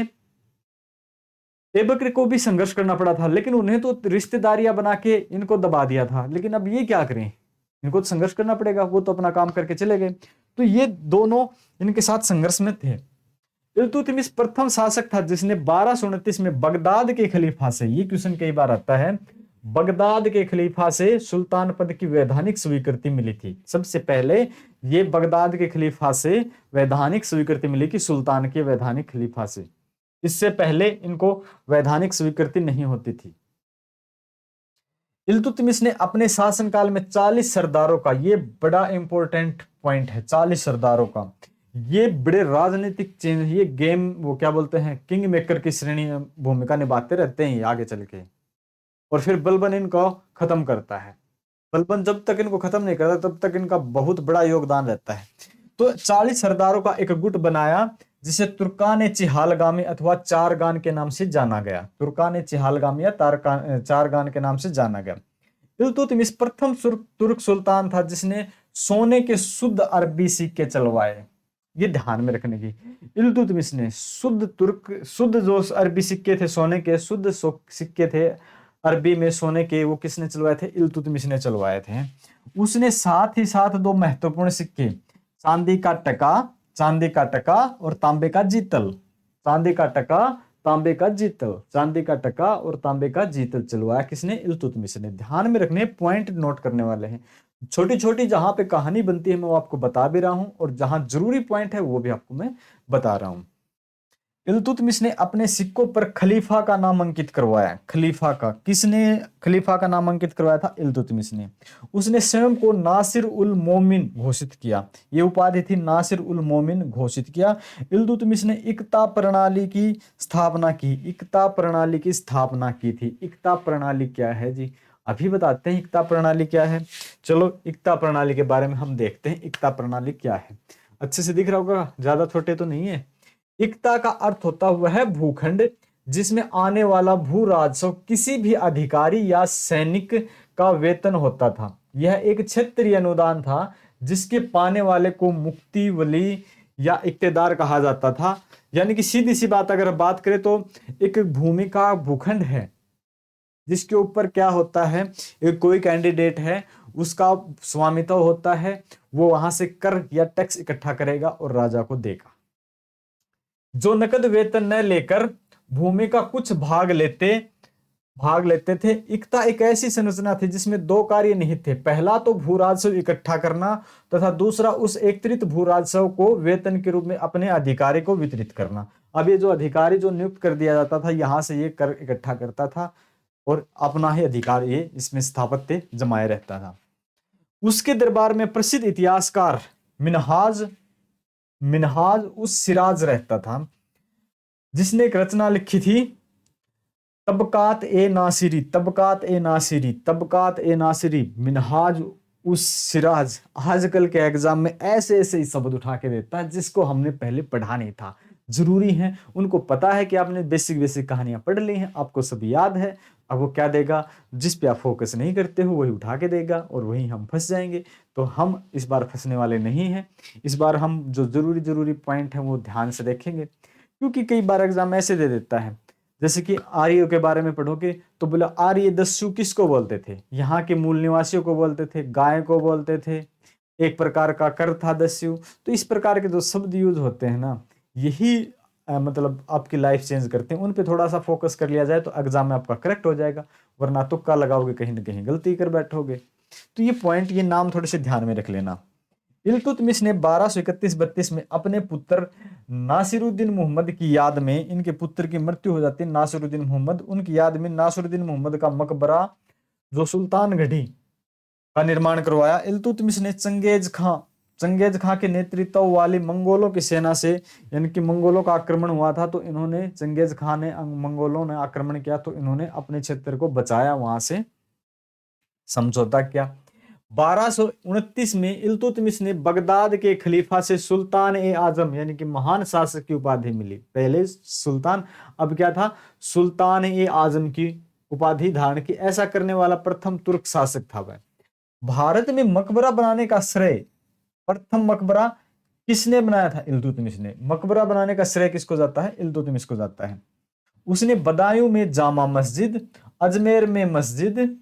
ऐबक को भी संघर्ष करना पड़ा था, लेकिन उन्हें तो रिश्तेदारियां बना के इनको दबा दिया था। लेकिन अब ये क्या करें, इनको तो संघर्ष करना पड़ेगा, वो तो अपना काम करके चले गए। तो ये दोनों इनके साथ संघर्ष में थे। इल्तुतमिश प्रथम शासक था जिसने 1229 में बगदाद के खलीफा से, ये क्वेश्चन कई बार आता है, बगदाद के खलीफा से सुल्तान पद की वैधानिक स्वीकृति मिली थी। सबसे पहले ये बगदाद के खलीफा से वैधानिक स्वीकृति मिली कि सुल्तान के वैधानिक खलीफा से। इससे पहले इनको वैधानिक स्वीकृति नहीं होती थी। इल्तुतमिश ने अपने शासनकाल में 40 सरदारों का, ये बड़ा इंपॉर्टेंट पॉइंट है, 40 सरदारों का, ये बड़े राजनीतिक चेंज, ये गेम वो क्या बोलते हैं किंग मेकर की श्रेणी में भूमिका निभाते रहते हैं आगे चल के। और फिर बलबन इनको खत्म करता है। बलबन जब तक इनको खत्म नहीं करता तब तक इनका बहुत बड़ा योगदान रहता है। तो 40 सरदारों का एक गुट बनाया जिसे तुर्कान चिहालगामी अथवा चारगान के नाम से जाना गया। तुर्कान चिहालगामी या चारगान के नाम से जाना गया। इल्तुतमिश प्रथम तुर्क सुल्तान था जिसने सोने के शुद्ध अरबी सिक्के चलवाए। ये ध्यान में रखने की, इल्तुतमिश ने शुद्ध जो अरबी सिक्के थे, सोने के शुद्ध सिक्के थे अरबी में सोने के, वो किसने चलवाए थे? इल्तुतमिश ने चलवाए थे। उसने साथ ही साथ दो महत्वपूर्ण सिक्के, चांदी का टका और तांबे का जीतल, चांदी का टका तांबे का जीतल, चांदी का टका और तांबे का जीतल चलवाया किसने? इल्तुतमिश ने। ध्यान में रखने, पॉइंट नोट करने वाले हैं। छोटी छोटी जहां पे कहानी बनती है मैं वो आपको बता भी रहा हूं, और जहां जरूरी पॉइंट है वो भी आपको मैं बता रहा हूं। इल्तुतमिश ने अपने सिक्कों पर खलीफा का नाम अंकित करवाया। खलीफा का, किसने खलीफा का नाम अंकित करवाया था? इल्तुतमिश ने। उसने स्वयं को नासिर उल मोमिन घोषित किया, ये उपाधि थी नासिर उल मोमिन घोषित किया। इल्तुतमिश ने इक्ता प्रणाली की स्थापना की, इक्ता प्रणाली की स्थापना की थी। इक्ता प्रणाली क्या है जी? अभी बताते हैं इक्ता प्रणाली क्या है। चलो इक्ता प्रणाली के बारे में हम देखते हैं, इक्ता प्रणाली क्या है। अच्छे से दिख रहा होगा, ज्यादा छोटे तो नहीं है। इक्ता का अर्थ होता हुआ है भूखंड जिसमें आने वाला भू राजस्व किसी भी अधिकारी या सैनिक का वेतन होता था। यह एक क्षेत्रीय अनुदान था जिसके पाने वाले को मुक्ति वली या इक्तेदार कहा जाता था। यानी कि सीधी सी बात अगर बात करें तो एक भूमि का भूखंड है जिसके ऊपर क्या होता है, एक कोई कैंडिडेट है उसका स्वामित्व होता है, वो वहां से कर या टैक्स इकट्ठा करेगा और राजा को देगा। जो नकद वेतन न लेकर भूमि का कुछ भाग लेते थे। इक्ता एक ऐसी संरचना थी जिसमें दो कार्य निहित थे। पहला तो भू राजस्व इकट्ठा करना तथा दूसरा उस एकत्रित भू राजस्व को वेतन के रूप में अपने अधिकारी को वितरित करना। अब ये जो अधिकारी जो नियुक्त कर दिया जाता था यहां से ये कर इकट्ठा करता था और अपना ही अधिकार ये इसमें स्थापत्य जमाए रहता था। उसके दरबार में प्रसिद्ध इतिहासकार मिनहाज उस सिराज रहता था जिसने एक रचना लिखी थी तबकात ए नासिरी। मिनहाज उस सिराज आजकल के एग्जाम में ऐसे ऐसे ही शब्द उठा के देता है जिसको हमने पहले पढ़ा नहीं था। जरूरी है, उनको पता है कि आपने बेसिक कहानियां पढ़ ली हैं, आपको सब याद है। अब वो क्या देगा, जिस पे आप फोकस नहीं करते हो वही उठा के देगा और वही हम फंस जाएंगे। तो हम इस बार फंसने वाले नहीं हैं। इस बार हम जो जरूरी पॉइंट है वो ध्यान से देखेंगे, क्योंकि कई बार एग्जाम ऐसे दे देता है। जैसे कि आर्यों के बारे में पढ़ोगे तो बोला आर्य दस्यु किसको बोलते थे? यहाँ के मूल निवासियों को बोलते थे, गाय को बोलते थे, एक प्रकार का कर था दस्यु। तो इस प्रकार के जो शब्द यूज होते हैं ना, यही मतलब आपकी लाइफ चेंज करते हैं। उन पे थोड़ा सा फोकस कर लिया जाए तो एग्जाम में आपका करेक्ट हो जाएगा, वरना तुक्का लगाओगे कहीं ना कहीं गलती कर बैठोगे। तो ये पॉइंट, ये नाम थोड़े से ध्यान में रख लेना। इल्तुतमिश ने 1231-32 में अपने पुत्र नासिरुद्दीन मोहम्मद की याद में, इनके पुत्र की मृत्यु हो जाती है नासिरुद्दीन मोहम्मद, उनकी याद में नासिरुद्दीन मोहम्मद का मकबरा जो सुल्तान गढ़ी का निर्माण करवाया। इल्तुतमिश ने चंगेज खां के नेतृत्व वाली मंगोलों की सेना से, यानी कि मंगोलों का आक्रमण हुआ था तो इन्होंने, चंगेज खां ने, मंगोलों ने आक्रमण किया तो इन्होंने अपने क्षेत्र को बचाया, वहां से समझौता किया। 1229 में इल्तुतमिश ने बगदाद के खलीफा से सुल्तान ए आजम यानी कि महान शासक की उपाधि मिली। पहले सुल्तान, अब क्या था? सुल्तान ए आजम की उपाधि धारण की। ऐसा करने वाला प्रथम तुर्क शासक था वह। भारत में मकबरा बनाने का श्रेय, प्रथम मकबरा किसने बनाया था? इल्तुतमिश ने। मकबरा बनाने का श्रेय किसको जाता है? इल्तुतमिश को जाता है। उसने बदायूं में जामा मस्जिद, अजमेर में मस्जिद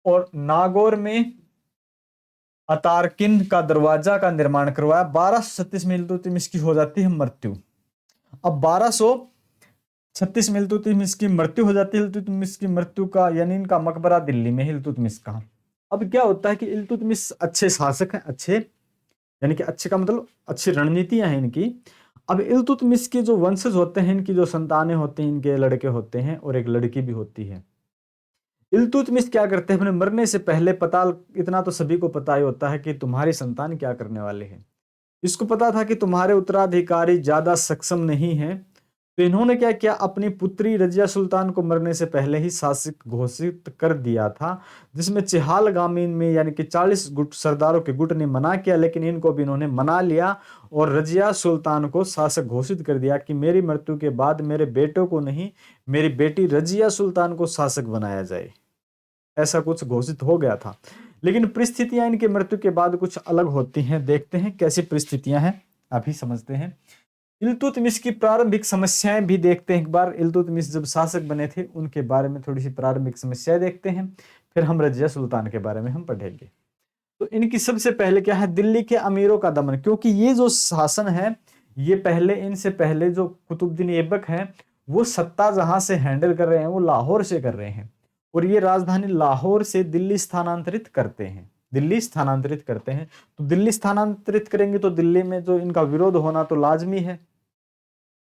और नागौर में अतारकिन का दरवाजा का निर्माण करवाया। 1236 में इल्तुतमिश की हो जाती है मृत्यु। अब 1236 में इल्तुतमिश की मृत्यु हो जाती है। इल्तुतमिश की मृत्यु का, यानी इनका मकबरा दिल्ली में है इल्तुतमिश का। अब क्या होता है कि इल्तुतमिश अच्छे शासक हैं, अच्छे यानी कि अच्छे का मतलब अच्छी रणनीतियां हैं इनकी। अब इल्तुतमिश के जो वंशज होते हैं, इनकी जो संतानें होती हैं, इनके लड़के होते हैं और एक लड़की भी होती है। इल्तुतमिश क्या करते हैं, अपने मरने से पहले पता, इतना तो सभी को पता ही होता है कि तुम्हारी संतान क्या करने वाले हैं। इसको पता था कि तुम्हारे उत्तराधिकारी ज्यादा सक्षम नहीं है, तो इन्होंने क्या किया, अपनी पुत्री रजिया सुल्तान को मरने से पहले ही शासक घोषित कर दिया था, जिसमें चिहालगामी में यानी कि 40 गुट सरदारों के गुट ने मना किया, लेकिन इनको भी इन्होंने मना लिया और रजिया सुल्तान को शासक घोषित कर दिया कि मेरी मृत्यु के बाद मेरे बेटों को नहीं, मेरी बेटी रजिया सुल्तान को शासक बनाया जाए। ऐसा कुछ घोषित हो गया था। लेकिन परिस्थितियां इनके मृत्यु के बाद कुछ अलग होती हैं। देखते हैं कैसी परिस्थितियां हैं, अभी समझते हैं। इल्तुतमिश की प्रारंभिक समस्याएं भी देखते हैं एक बार। इल्तुतमिश जब शासक बने थे उनके बारे में थोड़ी सी प्रारंभिक समस्याएं देखते हैं, फिर हम रजिया सुल्तान के बारे में हम पढ़ेंगे। तो इनकी सबसे पहले क्या है, दिल्ली के अमीरों का दमन। क्योंकि ये जो शासन है, ये पहले, इनसे पहले जो कुतुबुद्दीन ऐबक है, वो सत्ता जहां से हैंडल कर रहे हैं वो लाहौर से कर रहे हैं, और ये राजधानी लाहौर से दिल्ली स्थानांतरित करते हैं। दिल्ली स्थानांतरित करते हैं, तो दिल्ली स्थानांतरित करेंगे तो दिल्ली में जो इनका विरोध होना तो लाजमी है।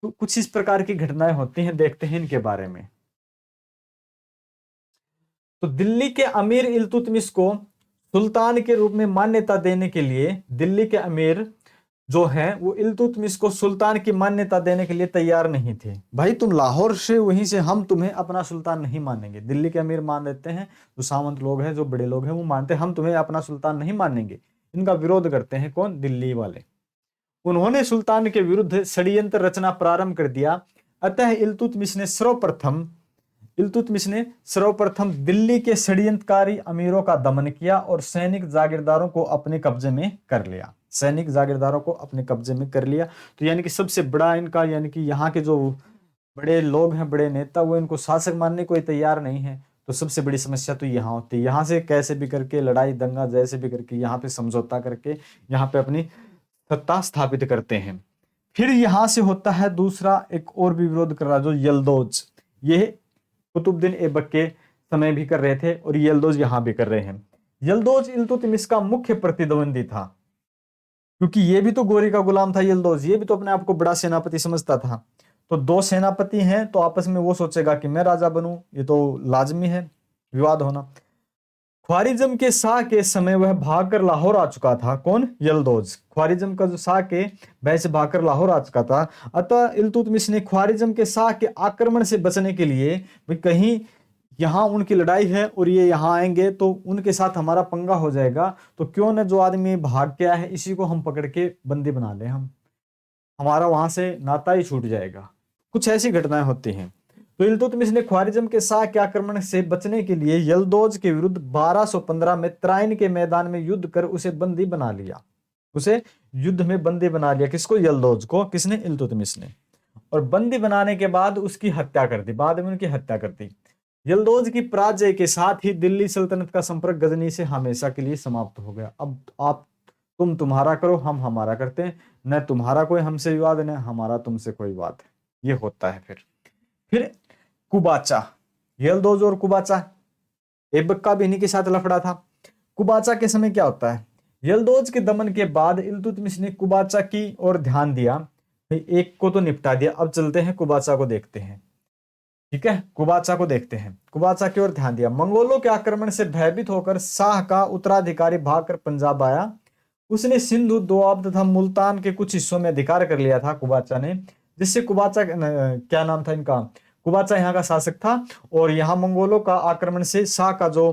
तो कुछ इस प्रकार की घटनाएं होती हैं, देखते हैं इनके बारे में। तो दिल्ली के अमीर इल्तुतमिश को सुल्तान के रूप में मान्यता देने के लिए, दिल्ली के अमीर जो है वो इल्तुतमिश को सुल्तान की मान्यता देने के लिए तैयार नहीं थे। भाई तुम लाहौर से, वहीं से हम तुम्हें अपना सुल्तान नहीं मानेंगे। दिल्ली के अमीर मान लेते हैं, जो सामंत लोग हैं, जो बड़े लोग हैं, वो मानते हैं हम तुम्हें अपना सुल्तान नहीं मानेंगे। इनका विरोध करते हैं कौन, दिल्ली वाले। उन्होंने सुल्तान के विरुद्ध षड्यंत्र रचना प्रारंभ कर दिया। अतः इल्तुतमिश ने सर्वप्रथम दिल्ली के षड्यंत्रकारी अमीरों का दमन किया और सैनिक जागीरदारों को अपने कब्जे में कर लिया। सैनिक जागीरदारों को अपने कब्जे में कर लिया। तो यानी कि सबसे बड़ा इनका, यानी कि यहाँ के जो बड़े लोग हैं, बड़े नेता, वो इनको शासक मानने को तैयार नहीं है। तो सबसे बड़ी समस्या तो यहाँ होती है। यहाँ से कैसे भी करके लड़ाई दंगा जैसे भी करके यहाँ पे समझौता करके यहाँ पे अपनी सत्ता स्थापित करते हैं। फिर यहाँ से होता है दूसरा, एक और भी विरोध कर रहा, जो यल्दौज। ये कुतुबुद्दीन ऐबक के समय भी कर रहे थे और यल्दौज यहाँ भी कर रहे हैं। यल्दौज इल्तुतमिश का मुख्य प्रतिद्वंदी था, क्योंकि ये भी तो गोरी का गुलाम था यल्दौज। ये भी तो अपने आप को बड़ा सेनापति समझता था। तो दो सेनापति हैं तो आपस में वो सोचेगा कि मैं राजा बनूं, ये तो लाजमी है विवाद होना। ख्वारिज्म के शाह के समय वह भागकर लाहौर आ चुका था। कौन, यल्दौज। ख्वारिज्म का जो शाह के वह से भागकर लाहौर आ चुका था। अतः इल्तुतमिश ने ख्वारिज्म के शाह के आक्रमण से बचने के लिए, कहीं यहाँ उनकी लड़ाई है और ये यहाँ आएंगे तो उनके साथ हमारा पंगा हो जाएगा, तो क्यों न जो आदमी भाग के आया है इसी को हम पकड़ के बंदी बना लें, हमारा वहां से नाता ही छूट जाएगा। कुछ ऐसी घटनाएं होती हैं। तो इल्तुतमिश ने ख्वारिज्म के शाह के आक्रमण से बचने के लिए यल्दौज के विरुद्ध 1215 में त्राइन के मैदान में युद्ध कर उसे बंदी बना लिया। उसे युद्ध में बंदी बना लिया। किसको, यल्दौज को। किसने, इल्तुतमिश ने। और बंदी बनाने के बाद उसकी हत्या कर दी, बाद में उनकी हत्या कर दी। यल्दौज की पराजय के साथ ही दिल्ली सल्तनत का संपर्क गजनी से हमेशा के लिए समाप्त हो गया। अब तुम तुम्हारा करो, हम हमारा करते हैं, न तुम्हारा कोई हमसे विवाद, न हमारा तुमसे कोई विवाद। ये होता है। फिर कुबाचा, यल्दौज और कुबाचा, ऐबक का भी इन्हीं के साथ लफड़ा था। कुबाचा के समय क्या होता है, यल्दौज के दमन के बाद इल्तुतमिश ने कुबाचा की ओर ध्यान दिया। एक को तो निपटा दिया, अब चलते हैं कुबाचा को देखते हैं। ठीक है, कुबाचा को देखते हैं। कुबाचा की ओर ध्यान दिया। मंगोलों के आक्रमण से भयभीत होकर शाह का उत्तराधिकारी भागकर पंजाब आया। उसने सिंधु, दोआब तथा मुल्तान के कुछ हिस्सों में अधिकार कर लिया था कुबाचा ने, जिससे कुबाचा, क्या नाम था इनका, कुबाचा यहाँ का शासक था। और यहाँ मंगोलों का आक्रमण से शाह का जो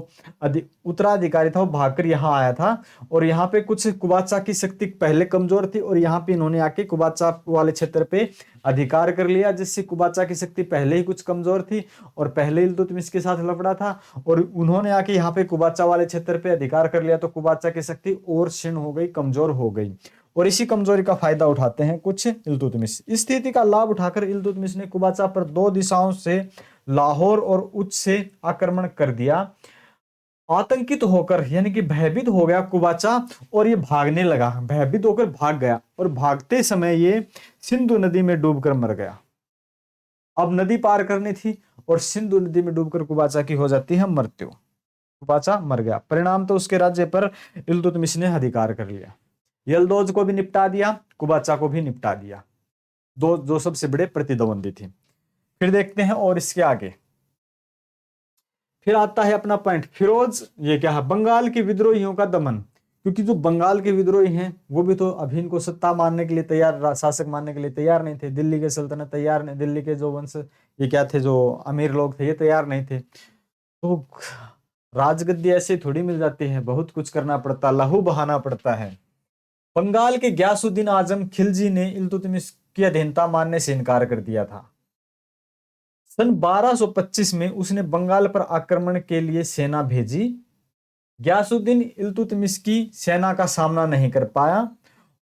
उत्तराधिकारी था वो भागकर यहाँ आया था। और यहाँ पे कुछ कुबाचा की शक्ति पहले कमजोर थी और यहाँ पे इन्होंने आके कुबाचा वाले क्षेत्र पे अधिकार कर लिया, जिससे कुबाचा की शक्ति पहले ही कुछ कमजोर थी और पहले इल्तुतमिश के साथ लफड़ा था, और उन्होंने आके यहाँ पे कुबाचा वाले क्षेत्र पे अधिकार कर लिया, तो कुबाचा की शक्ति और क्षीण हो गई, कमजोर हो गई। और इसी कमजोरी का फायदा उठाते हैं कुछ इल्तुतमिश। इस स्थिति का लाभ उठाकर इल्तुतमिश ने कुबाचा पर दो दिशाओं से, लाहौर और उच्च से आक्रमण कर दिया। आतंकित होकर, यानी कि भयभीत हो गया कुबाचा और ये भागने लगा, भयभीत होकर भाग गया और भागते समय ये सिंधु नदी में डूबकर मर गया। अब नदी पार करनी थी और सिंधु नदी में डूबकर कुबाचा की हो जाती है मृत्यु। कुबाचा मर गया। परिणाम तो उसके राज्य पर इल्तुतमिश ने अधिकार कर लिया। यल्दौज को भी निपटा दिया, कुबाचा को भी निपटा दिया, दो जो सबसे बड़े प्रतिद्वंदी थे। फिर देखते हैं और इसके आगे। फिर आता है अपना पॉइंट फिरोज, ये क्या है, बंगाल के विद्रोहियों का दमन। क्योंकि जो बंगाल के विद्रोही हैं वो भी तो अभी इनको सत्ता मानने के लिए तैयार, शासक मानने के लिए तैयार नहीं थे। दिल्ली के सल्तनत तैयार नहीं, दिल्ली के जो वंश ये क्या थे, जो अमीर लोग थे, ये तैयार नहीं थे। तो राजगद्दी ऐसे थोड़ी मिल जाती है, बहुत कुछ करना पड़ता, लहू बहाना पड़ता है। बंगाल के ग्यासुद्दीन आजम खिलजी ने इल्तुतमिश की अधीनता मानने से इनकार कर दिया था। सन 1225 में उसने बंगाल पर आक्रमण के लिए सेना भेजी। ग्यासुद्दीन इल्तुतमिश की सेना का सामना नहीं कर पाया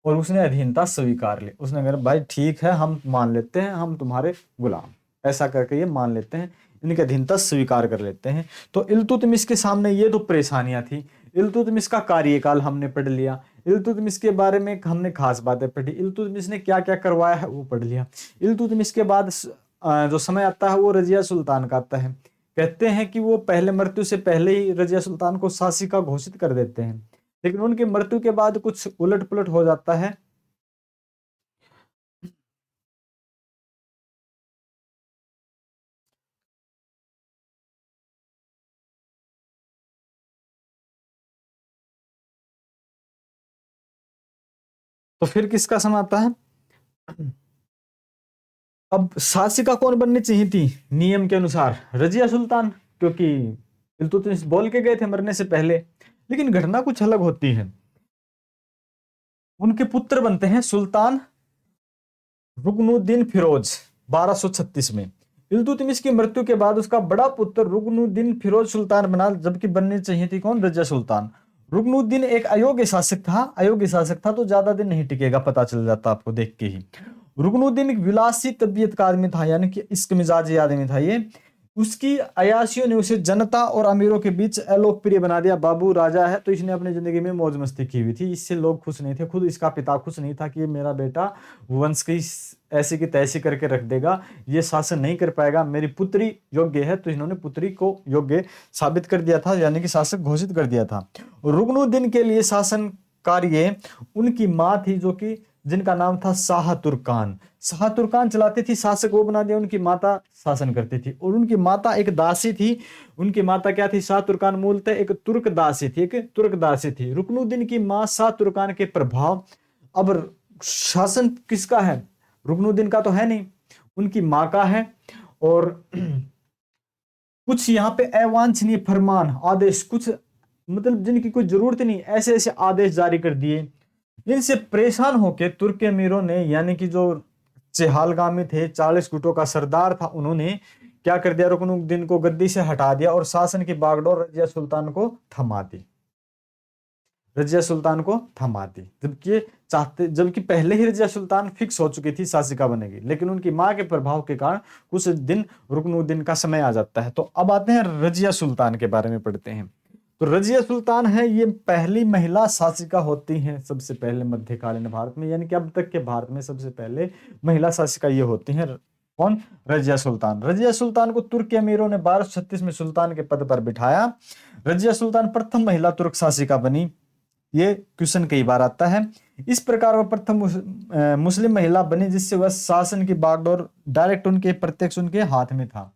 और उसने अधीनता स्वीकार ली। उसने कहा भाई ठीक है, हम मान लेते हैं, हम तुम्हारे गुलाम, ऐसा करके ये मान लेते हैं, इनकी अधीनता स्वीकार कर लेते हैं। तो इल्तुतमिश के सामने ये तो परेशानियां थी। इल्तुतमिश का कार्यकाल हमने पढ़ लिया, इल्तुतमिश के बारे में हमने खास बातें पढ़ी, इल्तुतमिश ने क्या क्या करवाया है वो पढ़ लिया। इल्तुतमिश के बाद जो समय आता है वो रजिया सुल्तान का आता है। कहते हैं कि वो पहले मृत्यु से पहले ही रजिया सुल्तान को शासिका घोषित कर देते हैं, लेकिन उनकी मृत्यु के बाद कुछ उलट पुलट हो जाता है। तो फिर किसका समय आता है? अब शासिका कौन बननी चाहिए थी नियम के अनुसार? रजिया सुल्तान, क्योंकि इल्तुतमिश बोल के गए थे मरने से पहले। लेकिन घटना कुछ अलग होती है, उनके पुत्र बनते हैं सुल्तान रुकनुद्दीन फिरोज 1236 में। इल्तुतमिश की मृत्यु के बाद उसका बड़ा पुत्र रुकनुद्दीन फिरोज सुल्तान बना, जबकि बननी चाहिए थी कौन? रजिया सुल्तान। रुकनुद्दीन एक अयोग्य शासक था, अयोग्य शासक था तो ज्यादा दिन नहीं टिकेगा, पता चल जाता आपको देख के ही। रुकनुद्दीन एक विलासी तबीयत का आदमी था, यानी कि इश्क मिजाजी आदमी था ये। उसकी अयाशियों ने उसे जनता और अमीरों के बीच अलोकप्रिय बना दिया। बाबू राजा है तो इसने अपनी जिंदगी में मौज मस्ती की हुई थी, इससे लोग खुश नहीं थे, खुद इसका पिता खुश नहीं था कि ये मेरा बेटा वंश की ऐसी की तैसी करके रख देगा, ये शासन नहीं कर पाएगा, मेरी पुत्री योग्य है। तो इन्होंने पुत्री को योग्य साबित कर दिया था, यानी कि शासक घोषित कर दिया था। रुकनुद्दीन के लिए शासन कार्य उनकी मां थी, जो कि जिनका नाम था शाह तुर्कान। शाह तुर्कान चलाती थी, शासक वो बना दिया, उनकी माता शासन करती थी। और उनकी माता एक दासी थी। उनकी माता क्या थी? शाह तुर्कान मूलतः एक तुर्क दासी थी, एक तुर्क दासी थी। रुकनुद्दीन की मां शाह तुर्कान के प्रभाव, अब शासन किसका है? रुकनुद्दीन का तो है नहीं, उनकी मां का है। और कुछ यहाँ पे अवांछनीय फरमान आदेश, कुछ मतलब जिनकी कोई जरूरत नहीं, ऐसे ऐसे आदेश जारी कर दिए, जिनसे परेशान होकर तुर्क अमीरों ने, यानी कि जो चेहालगामी थे, 40 गुटों का सरदार था, उन्होंने क्या कर दिया? रुकनुद्दीन को गद्दी से हटा दिया और शासन की बागडोर रजिया सुल्तान को थमा दी, रजिया सुल्तान को थमा दी। जबकि पहले ही रजिया सुल्तान फिक्स हो चुकी थी शासिका बनेगी, लेकिन उनकी मां के प्रभाव के कारण कुछ दिन रुकनुद्दीन का समय आ जाता है। तो अब आते हैं रजिया सुल्तान के बारे में पढ़ते हैं। तो रजिया सुल्तान है, ये पहली महिला शासिका होती हैं सबसे पहले मध्यकालीन भारत में, यानी कि अब तक के भारत में सबसे पहले महिला शासिका ये होती हैं। कौन? रजिया सुल्तान। रजिया सुल्तान को तुर्क के अमीरों ने 1236 में सुल्तान के पद पर बिठाया। रजिया सुल्तान प्रथम महिला तुर्क शासिका बनी, ये क्वेश्चन कई बार आता है। इस प्रकार वह प्रथम मुस्लिम महिला बनी जिससे वह शासन की बागडोर डायरेक्ट उनके, प्रत्यक्ष उनके हाथ में था।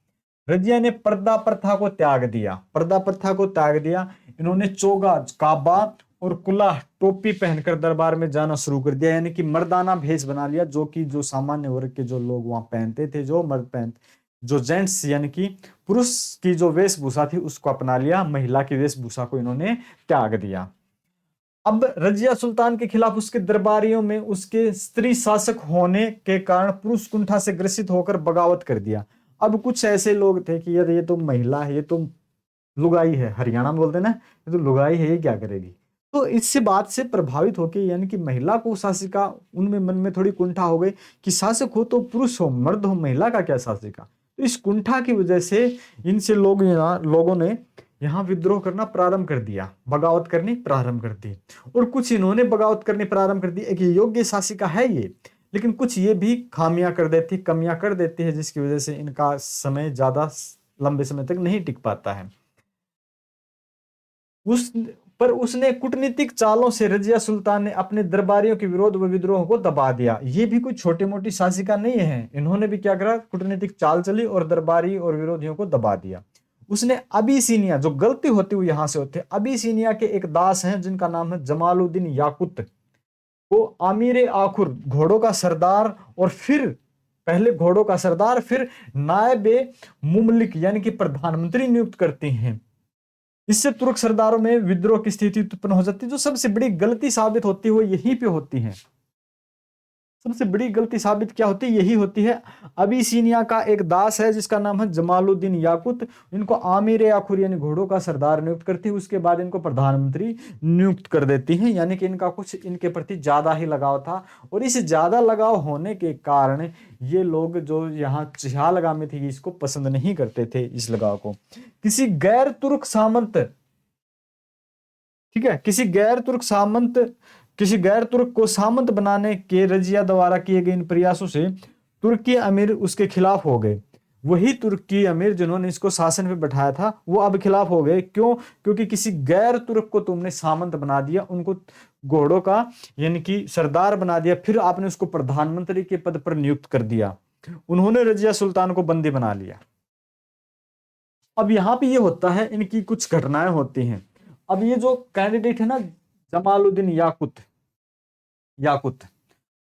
रजिया ने पर्दा प्रथा को त्याग दिया, पर्दा प्रथा को त्याग दिया। इन्होंने चोगा, काबा और कुलाह, टोपी पहनकर दरबार में जाना शुरू कर दिया, यानी कि मर्दाना भेष बना लिया, जो कि जो सामान्य वर्ग के जो लोग वहां पहनते थे, जो मर्द पहनते, जो जेंट्स यानी कि पुरुष की जो वेशभूषा थी उसको अपना लिया, महिला की वेशभूषा को इन्होंने त्याग दिया। अब रजिया सुल्तान के खिलाफ उसके दरबारियों में उसके स्त्री शासक होने के कारण पुरुष कुंठा से ग्रसित होकर बगावत कर दिया। अब कुछ ऐसे लोग थे कि यार ये तो महिला है, ये तो लुगाई है, हरियाणा में बोलते ना, ये तो लुगाई है, ये क्या करेगी। तो इससे बात से प्रभावित होकर, यानी कि महिला को शासिका, उनमें मन में थोड़ी कुंठा हो गई कि शासक हो तो पुरुष हो, मर्द हो, महिला का क्या शासिका। तो इस कुंठा की वजह से इनसे लोगों ने यहाँ विद्रोह करना प्रारंभ कर दिया, बगावत करनी प्रारंभ कर दी। और कुछ इन्होंने बगावत करनी प्रारंभ कर दी, एक योग्य शासिका है ये, लेकिन कुछ ये भी खामियां कर देती, कमियां कर देती है, जिसकी वजह से इनका समय ज्यादा लंबे समय तक नहीं टिक पाता है। उसने कूटनीतिक चालों से रजिया सुल्तान ने अपने दरबारियों के विरोध व विद्रोह को दबा दिया। ये भी कोई छोटी मोटी शासिका नहीं है, इन्होंने भी क्या करा? कूटनीतिक चाल चली और दरबारी और विरोधियों को दबा दिया। उसने अबिसिनिया, जो गलती होती हुई यहां से होती है, अबिसिनिया के एक दास हैं जिनका नाम है जमालुद्दीन याकुत को आमीर आखुर, घोड़ों का सरदार, और फिर पहले घोड़ों का सरदार फिर नायब मुमलिक यानी कि प्रधानमंत्री नियुक्त करती हैं। इससे तुर्क सरदारों में विद्रोह की स्थिति उत्पन्न हो जाती है। जो सबसे बड़ी गलती साबित होती है वो यहीं पे होती है। सबसे बड़ी गलती साबित क्या होती है? यही होती है। अबिसिनिया का एक दास है जिसका नाम है जमालुद्दीन याकुत, इनको आमिर आखुर यानी घोड़ों का सरदार नियुक्त करती है। उसके बाद इनको प्रधानमंत्री नियुक्त कर देती है। यानी कि इनका कुछ इनके प्रति ज्यादा ही लगाव था, और इस ज्यादा लगाव होने के कारण ये लोग जो यहाँ चिहालगामी थे इसको पसंद नहीं करते थे, इस लगाव को। किसी गैर तुर्क सामंत, ठीक है, किसी गैर तुर्क को सामंत बनाने के रजिया द्वारा किए गए इन प्रयासों से तुर्की अमीर उसके खिलाफ हो गए। वही तुर्की अमीर जिन्होंने इसको शासन पे बैठाया था वो अब खिलाफ हो गए। क्यों? क्योंकि किसी गैर तुर्क को तुमने सामंत बना दिया, उनको घोड़ों का यानी कि सरदार बना दिया, फिर आपने उसको प्रधानमंत्री के पद पर नियुक्त कर दिया। उन्होंने रजिया सुल्तान को बंदी बना लिया। अब यहां पे ये होता है, इनकी कुछ घटनाएं होती हैं। अब ये जो कैंडिडेट है ना जमालुद्दीन याकुत,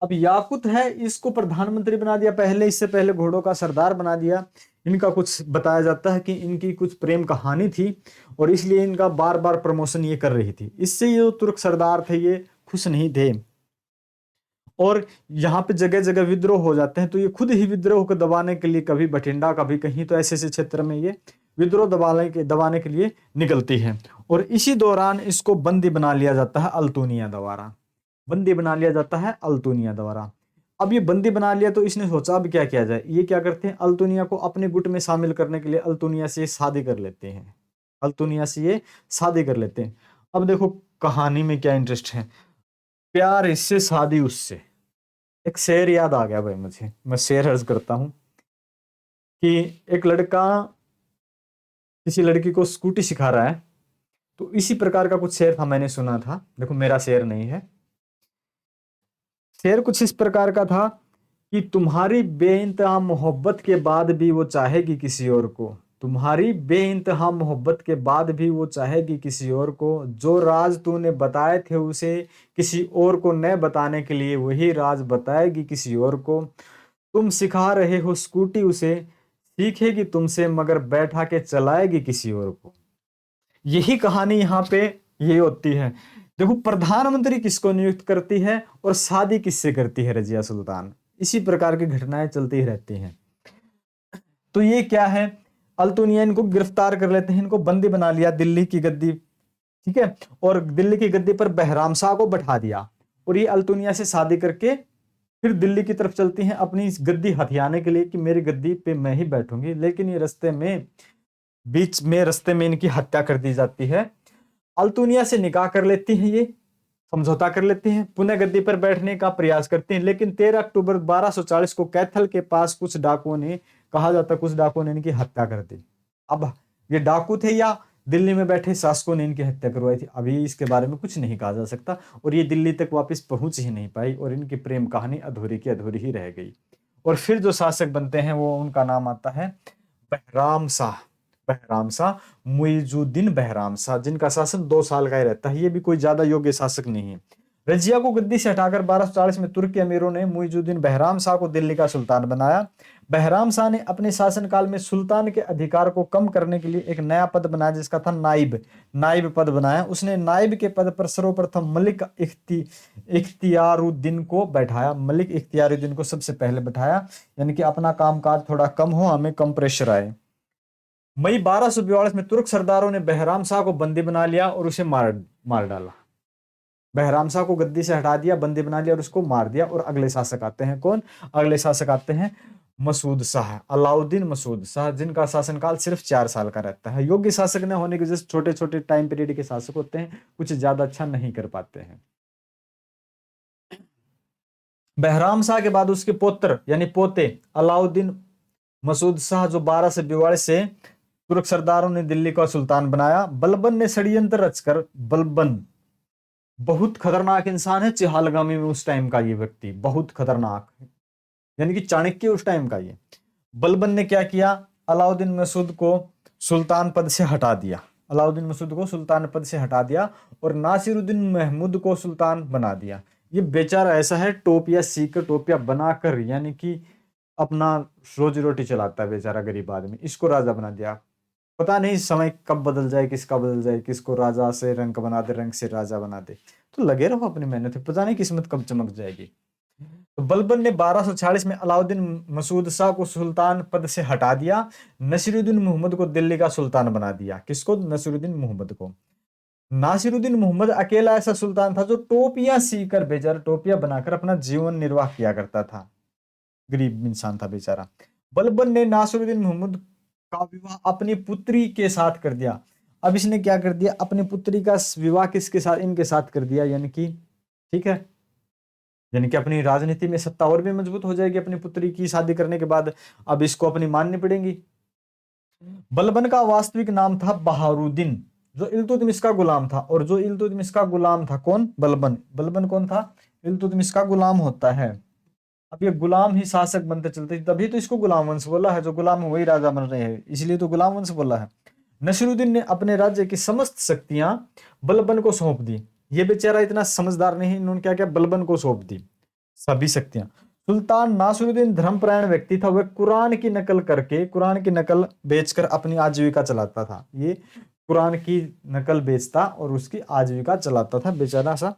अब याकुत है, इसको प्रधानमंत्री बना दिया पहले, इससे पहले घोड़ों का सरदार बना दिया। इनका कुछ बताया जाता है कि इनकी कुछ प्रेम कहानी थी और इसलिए इनका बार बार प्रमोशन ये कर रही थी। इससे ये जो तुर्क सरदार थे ये खुश नहीं थे, और यहाँ पे जगह जगह विद्रोह हो जाते हैं। तो ये खुद ही विद्रोह को दबाने के लिए कभी बठिंडा कभी कहीं, तो ऐसे ऐसे क्षेत्र में ये विद्रोह दबाने के लिए निकलती है। और इसी दौरान इसको बंदी बना लिया जाता है अल्तुनिया द्वारा। अब ये बंदी बना लिया तो इसने सोचा अब क्या किया जाए। ये क्या करते हैं, अल्तुनिया को अपने गुट में शामिल करने के लिए अल्तुनिया से शादी कर लेते हैं। अब देखो कहानी में क्या इंटरेस्ट है, प्यार इससे शादी उससे। एक शेर याद आ गया भाई मुझे, मैं शेर अर्ज करता हूं कि एक लड़का किसी लड़की को स्कूटी सिखा रहा है। तो इसी प्रकार का कुछ शेर था, मैंने सुना था। देखो मेरा शेर नहीं है, शेर कुछ इस प्रकार का था कि तुम्हारी बेइंतहा मोहब्बत के बाद भी वो चाहेगी किसी और को, तुम्हारी बेइंतहा मोहब्बत के बाद भी वो चाहेगी किसी और को, जो राज तूने बताए थे उसे किसी और को न बताने के लिए वही राज बताएगी किसी और को। तुम सिखा रहे हो स्कूटी उसे, सीखेगी तुमसे मगर बैठा के चलाएगी किसी और को। यही कहानी यहाँ पे ये होती है। देखो प्रधानमंत्री किसको नियुक्त करती है और शादी किससे करती है रजिया सुल्तान। इसी प्रकार की घटनाएं चलती ही रहती हैं। तो ये क्या है, अल्तुनिया इनको गिरफ्तार कर लेते हैं, इनको बंदी बना लिया दिल्ली की गद्दी, ठीक है, और दिल्ली की गद्दी पर बहराम शाह को बैठा दिया। और ये अल्तुनिया से शादी करके फिर दिल्ली की तरफ चलती हैं अपनी गद्दी हथियाने के लिए कि मेरी गद्दी पे मैं ही बैठूंगी। लेकिन ये बीच में रस्ते में इनकी हत्या कर दी जाती है। अल्तुनिया से निकाह कर लेती हैं, ये समझौता कर लेते हैं, पुनः गद्दी पर बैठने का प्रयास करते हैं। लेकिन 13 अक्टूबर 1240 को कैथल के पास कुछ डाकुओं ने, कहा जाता कुछ डाकुओं ने इनकी हत्या कर दी। अब ये डाकू थे या दिल्ली में बैठे शासकों ने इनकी हत्या करवाई थी, अभी इसके बारे में कुछ नहीं कहा जा सकता। और ये दिल्ली तक वापस पहुंच ही नहीं पाई और इनकी प्रेम कहानी अधूरी की अधूरी ही रह गई। और फिर जो शासक बनते हैं वो, उनका नाम आता है बहराम शाह, मुइजुद्दीन बहराम शाह, जिनका शासन 2 साल का ही रहता है। ये भी कोई ज्यादा योग्य शासक नहीं है। रजिया को गद्दी से हटाकर 1240 में तुर्की अमीरों ने मुइजुद्दीन बहराम शाह को दिल्ली का सुल्तान बनाया। बहराम शाह ने अपने शासनकाल में सुल्तान के अधिकार को कम करने के लिए एक नया पद बनाया जिसका था नाइब पद बनाया। उसने नाइब के पद पर सर्वप्रथम मलिक इख्तियारुद्दीन को बैठाया। मलिक इख्तियारुद्दीन को सबसे पहले बैठाया, यानी कि अपना कामकाज थोड़ा कम हो, हमें कम प्रेशर आए। मई 1242 में तुर्क सरदारों ने बहराम शाह को बंदी बना लिया और उसे मार डाला। बहराम शाह को गद्दी से हटा दिया, बंदी बना लिया और उसको मार दिया। और अगले शासक आते हैं कौन? अगले शासक आते हैं मसूद शाह, अलाउद्दीन मसूद शाह, जिनका शासनकाल सिर्फ 4 साल का रहता है। योग्य शासक न होने की वजह से छोटे छोटे टाइम पीरियड के शासक होते हैं, कुछ ज्यादा अच्छा नहीं कर पाते हैं। बहराम शाह के बाद उसके पुत्र यानी पोते अलाउद्दीन मसूद शाह, जो 1242 से तुर्क सरदारों ने दिल्ली का सुल्तान बनाया। बलबन ने षड्यंत्र रचकर, बलबन बहुत खतरनाक इंसान है चिहालगामी में उस टाइम का, ये व्यक्ति बहुत खतरनाक है, यानी कि चाणक्य उस टाइम का। ये बलबन ने क्या किया, अलाउद्दीन मसूद को सुल्तान पद से हटा दिया, अलाउद्दीन मसूद को सुल्तान पद से हटा दिया और नासिरुद्दीन महमूद को सुल्तान बना दिया। ये बेचारा ऐसा है, टोपिया सीख कर, टोपिया बनाकर, यानी कि अपना रोजी रोटी चलाता है बेचारा गरीब आदमी, इसको राजा बना दिया। पता नहीं समय कब बदल जाए, किसका बदल जाए, किसको राजा से रंक बना दे, रंक से राजा बना दे। तो लगे रहो अपनी मेहनत है, पता नहीं किस्मत कब चमक जाएगी। तो बलबन ने 1246 में अलाउद्दीन मसूद शाह को सुल्तान पद से हटा दिया, नसीरुद्दीन मोहम्मद को दिल्ली का सुल्तान बना दिया। किसको? नसीरुद्दीन मोहम्मद को। नासिरुद्दीन मोहम्मद अकेला ऐसा सुल्तान था जो टोपियां सीकर, बेचारा टोपियां बनाकर अपना जीवन निर्वाह किया करता था, गरीब इंसान था बेचारा। बलबन ने नासिरुद्दीन मोहम्मद का विवाह अपनी पुत्री के साथ कर दिया। अब इसने क्या कर दिया? अपनी पुत्री का विवाह किसके साथ? इनके साथ कर दिया, यानी कि ठीक है, यानी कि अपनी राजनीति में सत्ता और भी मजबूत हो जाएगी अपनी पुत्री की शादी करने के बाद। अब इसको अपनी माननी पड़ेगी। बलबन का वास्तविक नाम था बहारुद्दीन, जो इल्तुतमिश का गुलाम था। और जो इल्तुतमिश का गुलाम था कौन? बलबन। बलबन कौन था? इल्तुतमिश का गुलाम होता है। अब ये गुलाम ही शासक बनते चलते, तभी तो इसको गुलाम वंश बोला है, जो गुलाम वही राजा बन रहे हैं, इसलिए तो गुलाम वंश बोला है। नसीरुद्दीन ने अपने राज्य की समस्त शक्तियां बलबन को सौंप दी। ये बेचारा इतना समझदार नहीं, इन्होंने क्या किया? बलबन को सौंप दी सभी शक्तियां। सुल्तान नासिरुद्दीन धर्मपरायण व्यक्ति था, वह कुरान की नकल करके, कुरान की नकल बेचकर अपनी आजीविका चलाता था। ये कुरान की नकल बेचता और उसकी आजीविका चलाता था बेचारा सा।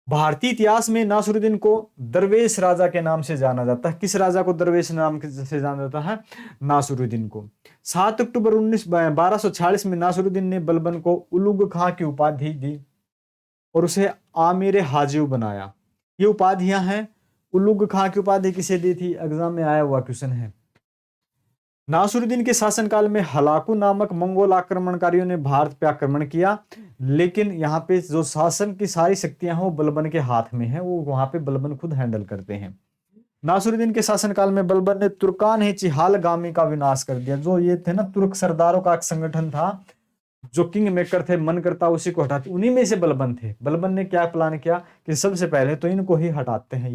भारतीय इतिहास में नासिरुद्दीन को दरवेश राजा के नाम से जाना जाता है। किस राजा को दरवेश नाम से जाना जाता है? नासिरुद्दीन को। 7 अक्टूबर 1246 में नासिरुद्दीन ने बलबन को उलुग खां की उपाधि दी और उसे आमिर हाजिब बनाया। ये उपाधियां हैं। उलुग खां की उपाधि किसे दी थी? एग्जाम में आया हुआ क्वेश्चन है। नासिरुद्दीन के शासनकाल में हलाकू नामक मंगोल आक्रमणकारियों ने भारत पर आक्रमण किया, लेकिन यहाँ पे जो शासन की सारी शक्तियां हैं वो बलबन के हाथ में है, वो वहां पे बलबन खुद हैंडल करते हैं। नासिरुद्दीन के शासनकाल में बलबन ने तुर्कान चिहालगामी का विनाश कर दिया। जो ये थे ना तुर्क सरदारों का एक संगठन था, जो किंग मेकर थे, मन करता उसी को हटाते, उन्हीं में से बलबन थे। बलबन ने क्या प्लान किया कि सबसे पहले तो इनको ही हटाते हैं।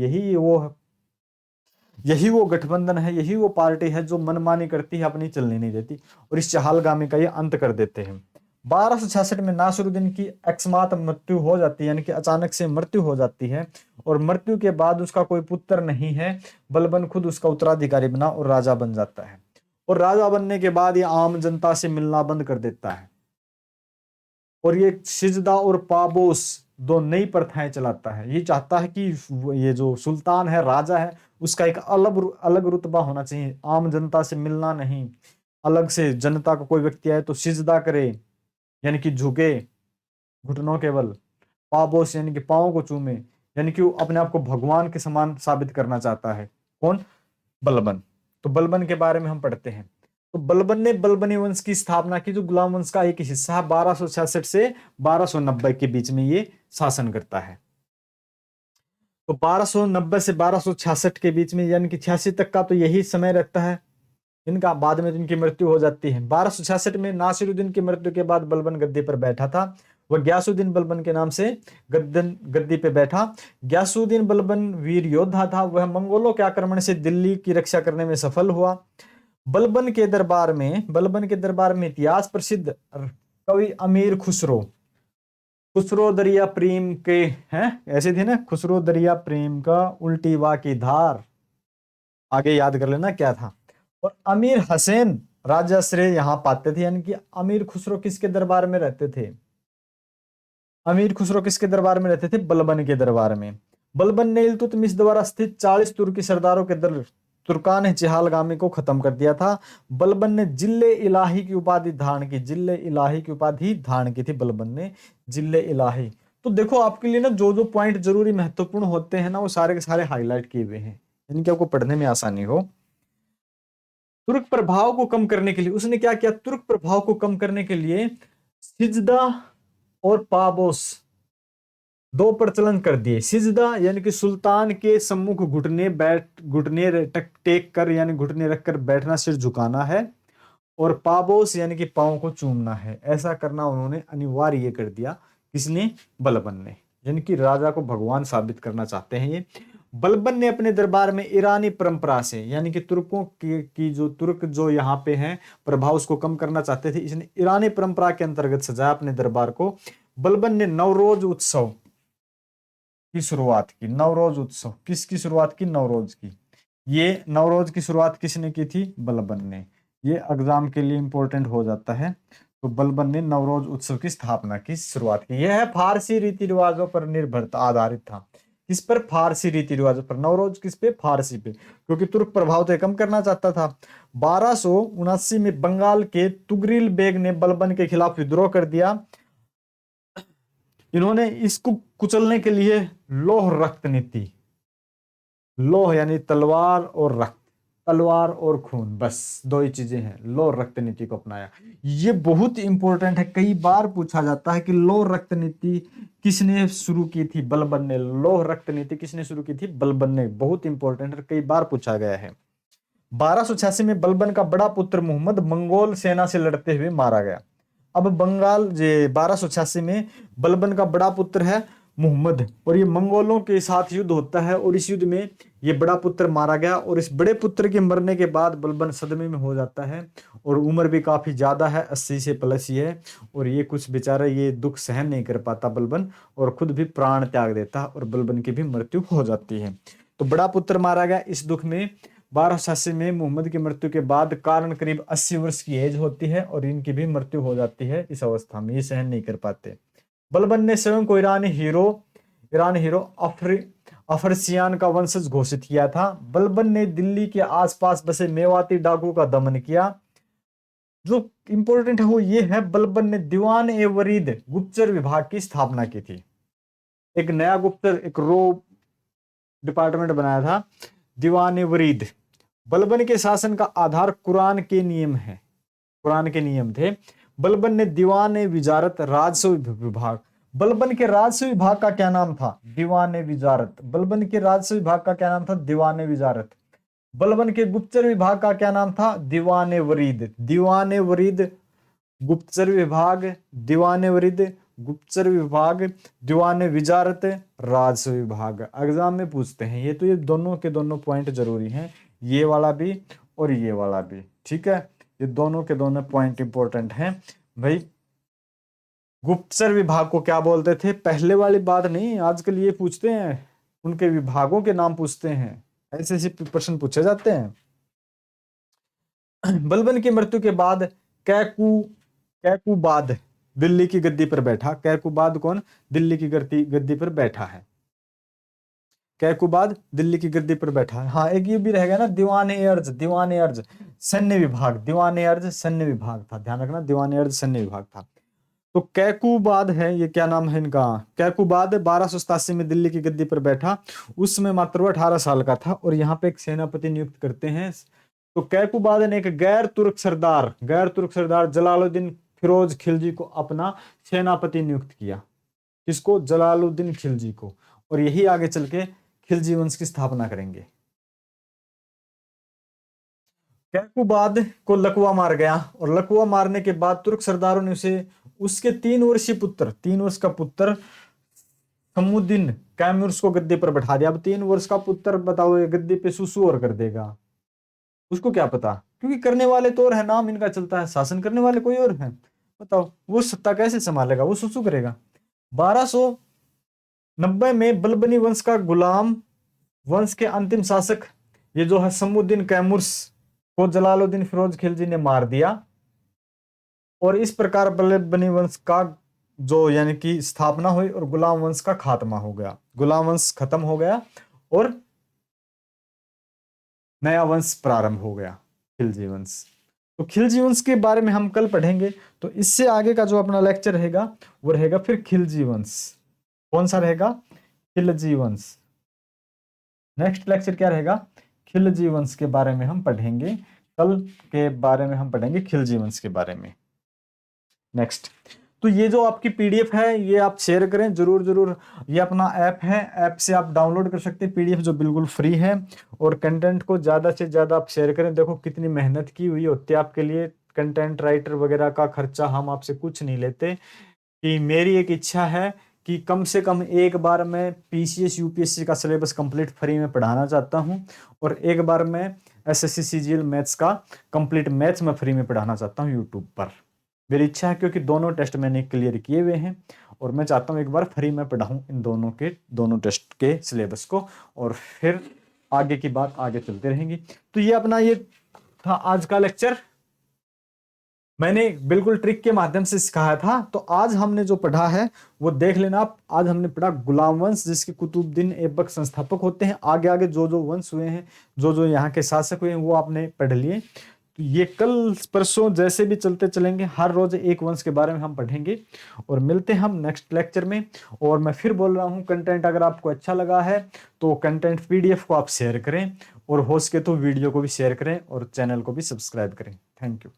यही वो गठबंधन है, यही वो पार्टी है जो मनमानी करती है, अपनी चलने नहीं देती, और इस चहालगामी का ये अंत कर देते हैं। 1266 में नासिरुद्दीन की अकस्मात मृत्यु हो जाती है, यानी कि अचानक से मृत्यु हो जाती है, और मृत्यु के बाद उसका कोई पुत्र नहीं है। बलबन खुद उसका उत्तराधिकारी बना और राजा बन जाता है। और राजा बनने के बाद ये आम जनता से मिलना बंद कर देता है, और ये सिजदा और पाबोस दो नई प्रथाएं चलाता है। ये चाहता है कि ये जो सुल्तान है, राजा है, उसका एक अलग रुतबा होना चाहिए, आम जनता से मिलना नहीं। अलग से जनता का कोई व्यक्ति आए तो सिजदा करे, यानी कि झुके घुटनों के बल। पाबोस यानी कि पांव को चूमे, यानी कि वो अपने आप को भगवान के समान साबित करना चाहता है। कौन? बलबन। तो बलबन के बारे में हम पढ़ते हैं। तो बलबन ने बलबनी वंश की स्थापना की, जो गुलाम वंश का एक हिस्सा है। 1266 से 1290 के बीच में ये शासन करता है। तो 1290 से 1266 के बीच में, यानी कि 86 तक का तो यही समय रहता है इनका। बाद में इनकी मृत्यु हो जाती है। 1266 में नासिरुद्दीन की मृत्यु के बाद बलबन गद्दी पर बैठा था। वह ग्यासुद्दीन बलबन के नाम से गद्दी पे बैठा। ग्यासुद्दीन बलबन वीर योद्धा था। वह मंगोलों के आक्रमण से दिल्ली की रक्षा करने में सफल हुआ। बलबन के दरबार में इतिहास प्रसिद्ध कवि अमीर खुसरो दरिया प्रेम के हैं, ऐसे थे ना, खुसरो दरिया प्रेम का उल्टी वा की धार, आगे याद कर लेना क्या था। और अमीर हसैन राजाश्रय यहां पाते थे, यानी कि अमीर खुसरो किसके दरबार में रहते थे? अमीर खुसरो किसके दरबार में रहते थे? बलबन के दरबार में। बलबन ने इल्तुतमिश द्वारा स्थित 40 तुर्की सरदारों के दल तुर्कान चिहालगामी को खत्म कर दिया था। बलबन ने जिल्ले इलाही की उपाधि धारण की, थी बलबन ने जिल्ले इलाही। तो देखो आपके लिए ना जो पॉइंट जरूरी महत्वपूर्ण होते हैं ना, वो सारे के सारे हाईलाइट किए हुए हैं, इनके आपको पढ़ने में आसानी हो। तुर्क प्रभाव को कम करने के लिए उसने क्या किया? तुर्क प्रभाव को कम करने के लिए सिजदा और पाबोस दो प्रचलन कर दिए। सिजदा यानी कि सुल्तान के सम्मुख घुटने टेक कर, यानी घुटने रखकर बैठना, सिर झुकाना है, और पाबोस यानी कि पांव को चूमना है। ऐसा करना उन्होंने अनिवार्य कर दिया। किसने? बलबन ने। यानी कि राजा को भगवान साबित करना चाहते हैं ये। बलबन ने अपने दरबार में ईरानी परंपरा से, यानी कि तुर्कों की जो तुर्क जो यहाँ पे हैं प्रभाव उसको कम करना चाहते थे, इसने ईरानी परंपरा के अंतर्गत सजाया अपने दरबार को। बलबन ने नवरोज उत्सव की शुरुआत की। नवरोज उत्सव किसकी शुरुआत की? नवरोज की। ये नवरोज की शुरुआत किसने की थी? बलबन ने। ये एग्जाम के लिए इंपॉर्टेंट हो जाता है। तो बलबन ने नवरोज उत्सव की स्थापना की, शुरुआत की। यह फारसी रीति रिवाजों पर निर्भर आधारित था। किस पर? फारसी रीति रिवाजों पर। नवरोज किस पे? फारसी पे, क्योंकि तुर्क प्रभाव तो कम करना चाहता था। 1279 में बंगाल के तुगरिल बेग ने बलबन के खिलाफ विद्रोह कर दिया। इन्होंने इसको कुचलने के लिए लौह रक्त नीति, लौह यानी तलवार और रक्त, तलवार और खून, बस दो ही चीजें हैं, लौह रक्त नीति को अपनाया। ये बहुत इंपॉर्टेंट है, कई बार पूछा जाता है कि लौह रक्त नीति किसने शुरू की थी? बलबन ने। लौह रक्त नीति किसने शुरू की थी? बलबन ने। बहुत इंपॉर्टेंट है, कई बार पूछा गया है। 1286 में बलबन का बड़ा पुत्र मुहम्मद मंगोल सेना से लड़ते हुए मारा गया। अब बंगाल 1286 में बलबन का बड़ा पुत्र है मुहम्मद, और ये मंगोलों के साथ युद्ध होता है, और इस युद्ध में ये बड़ा पुत्र मारा गया। और इस बड़े पुत्र के मरने के बाद बलबन सदमे में हो जाता है, और उम्र भी काफी ज्यादा है, 80 से प्लस ही है। और ये कुछ बेचारा ये दुख सहन नहीं कर पाता बलबन, और खुद भी प्राण त्याग देता, और बलबन की भी मृत्यु हो जाती है। तो बड़ा पुत्र मारा गया इस दुख में। 1286 में मोहम्मद की मृत्यु के बाद कारण करीब 80 वर्ष की एज होती है, और इनकी भी मृत्यु हो जाती है इस अवस्था में, ये सहन नहीं कर पाते। बलबन ने स्वयं को ईरानी हीरो अफरसियान का वंशज घोषित किया था। बलबन ने दिल्ली के आसपास बसे मेवाती डाकू का दमन किया। जो इंपॉर्टेंट है वो ये है, बलबन ने दीवान ए वरीद गुप्तचर विभाग की स्थापना की थी। एक नया गुप्तचर, एक रो डिपार्टमेंट बनाया था, दीवान ए वरीद। बलबन के शासन का आधार कुरान के नियम है, कुरान के नियम थे। बलबन ने दीवान विजारत राजस्व विभाग, बलबन के राजस्व विभाग का क्या नाम था? दीवान विजारत। बलबन के राजस्व विभाग का क्या नाम था? दीवान विजारत। बलबन के गुप्तचर विभाग का क्या नाम था? दीवान वरीद। दीवान वरीद गुप्तचर विभाग, दीवान वरीद गुप्तचर विभाग, दीवान विजारत राजस्व विभाग। एग्जाम में पूछते हैं ये, तो ये दोनों के दोनों पॉइंट जरूरी हैं, ये वाला भी और ये वाला भी, ठीक है। ये दोनों के दोनों पॉइंट इंपॉर्टेंट हैं भाई। गुप्तचर विभाग को क्या बोलते थे? पहले वाली बात नहीं, आजकल ये पूछते हैं, उनके विभागों के नाम पूछते हैं, ऐसे ऐसे प्रश्न पूछे जाते हैं। बलबन की मृत्यु के बाद कैकुबाद दिल्ली की गद्दी पर बैठा। कैकुबाद कौन? दिल्ली की गद्दी पर बैठा है। कैकुबाद दिल्ली की गद्दी पर बैठा है। हाँ, एक ये भी रहेगा ना, दीवान ए अर्ज। दीवान ए अर्ज सैन्य विभाग, दीवान ए अर्ज सैन्य विभाग था, ध्यान रखना, दीवान ए अर्ज सैन्य विभाग था। तो कैकुबाद है, ये क्या नाम है इनका? कैकुबाद 1287 में दिल्ली की गद्दी पर बैठा। उसमें मात्र वो 18 साल का था, और यहाँ पे एक सेनापति नियुक्त करते हैं। तो कैकुबाद ने एक गैर तुर्क सरदार जलालुद्दीन फिरोज खिलजी को अपना सेनापति नियुक्त किया। किसको? जलालुद्दीन खिलजी को। और यही आगे चल के खिलजी वंश की स्थापना करेंगे। कैकुबाद को लकवा मार गया, और लकवा मारने के बाद तुर्क सरदारों ने उसे उसके 3 वर्षीय पुत्र, 3 वर्ष का पुत्र समुद्दीन कैमूर्स को गद्दी पर बैठा दिया। अब 3 वर्ष का पुत्र बताओ, ये गद्दी पे सुसु और कर देगा, उसको क्या पता, क्योंकि करने वाले तो और है, नाम इनका चलता है, शासन करने वाले कोई और है। बताओ वो सत्ता कैसे संभालेगा, वो सुसु करेगा। 1290 में बलबनी वंश का गुलाम वंश के अंतिम शासक ये जो है समुद्दीन कैमूर्स को जलालुद्दीन फिरोज खिलजी ने मार दिया, और इस प्रकार बलबनी वंश का जो यानी कि स्थापना हुई, और गुलाम वंश का खात्मा हो गया। गुलाम वंश खत्म हो गया और नया वंश प्रारंभ हो गया, खिलजी वंश। तो खिलजी वंश के बारे में हम कल पढ़ेंगे। तो इससे आगे का जो अपना लेक्चर रहेगा वो रहेगा फिर खिलजी वंश। कौन सा रहेगा? खिलजी वंश। नेक्स्ट लेक्चर क्या रहेगा? खिलजी वंश के बारे में हम पढ़ेंगे। कल के बारे में हम पढ़ेंगे खिलजी वंश के बारे में। नेक्स्ट, तो ये जो आपकी पीडीएफ है ये आप शेयर करें जरूर जरूर। ये अपना ऐप है, ऐप से आप डाउनलोड कर सकते हैं पीडीएफ, जो बिल्कुल फ्री है। और कंटेंट को ज़्यादा से ज़्यादा आप शेयर करें। देखो कितनी मेहनत की हुई होती है आपके लिए, कंटेंट राइटर वगैरह का खर्चा हम आपसे कुछ नहीं लेते। कि मेरी एक इच्छा है कि कम से कम एक बार मैं पीसीएस यूपीएससी का सिलेबस कंप्लीट फ्री में पढ़ाना चाहता हूं और एक बार मैं एसएससी सीजीएल मैथ्स का कंप्लीट मैथ्स में फ्री में पढ़ाना चाहता हूं यूट्यूब पर। मेरी इच्छा है क्योंकि दोनों टेस्ट मैंने क्लियर किए हुए हैं और मैं चाहता हूं एक बार फ्री में पढ़ाऊं इन दोनों टेस्ट के सिलेबस को, और फिर आगे की बात आगे चलती रहेंगी। तो ये अपना ये था आज का लेक्चर, मैंने बिल्कुल ट्रिक के माध्यम से सिखाया था। तो आज हमने जो पढ़ा है वो देख लेना आप। आज हमने पढ़ा गुलाम वंश जिसके कुतुबुद्दीन ऐबक संस्थापक होते हैं। आगे आगे जो जो वंश हुए हैं, जो जो यहाँ के शासक हुए हैं, वो आपने पढ़ लिए। तो ये कल परसों जैसे भी चलते चलेंगे, हर रोज एक वंश के बारे में हम पढ़ेंगे और मिलते हैं हम नेक्स्ट लेक्चर में। और मैं फिर बोल रहा हूँ, कंटेंट अगर आपको अच्छा लगा है तो कंटेंट पीडीएफ को आप शेयर करें और हो सके तो वीडियो को भी शेयर करें और चैनल को भी सब्सक्राइब करें। Thank you.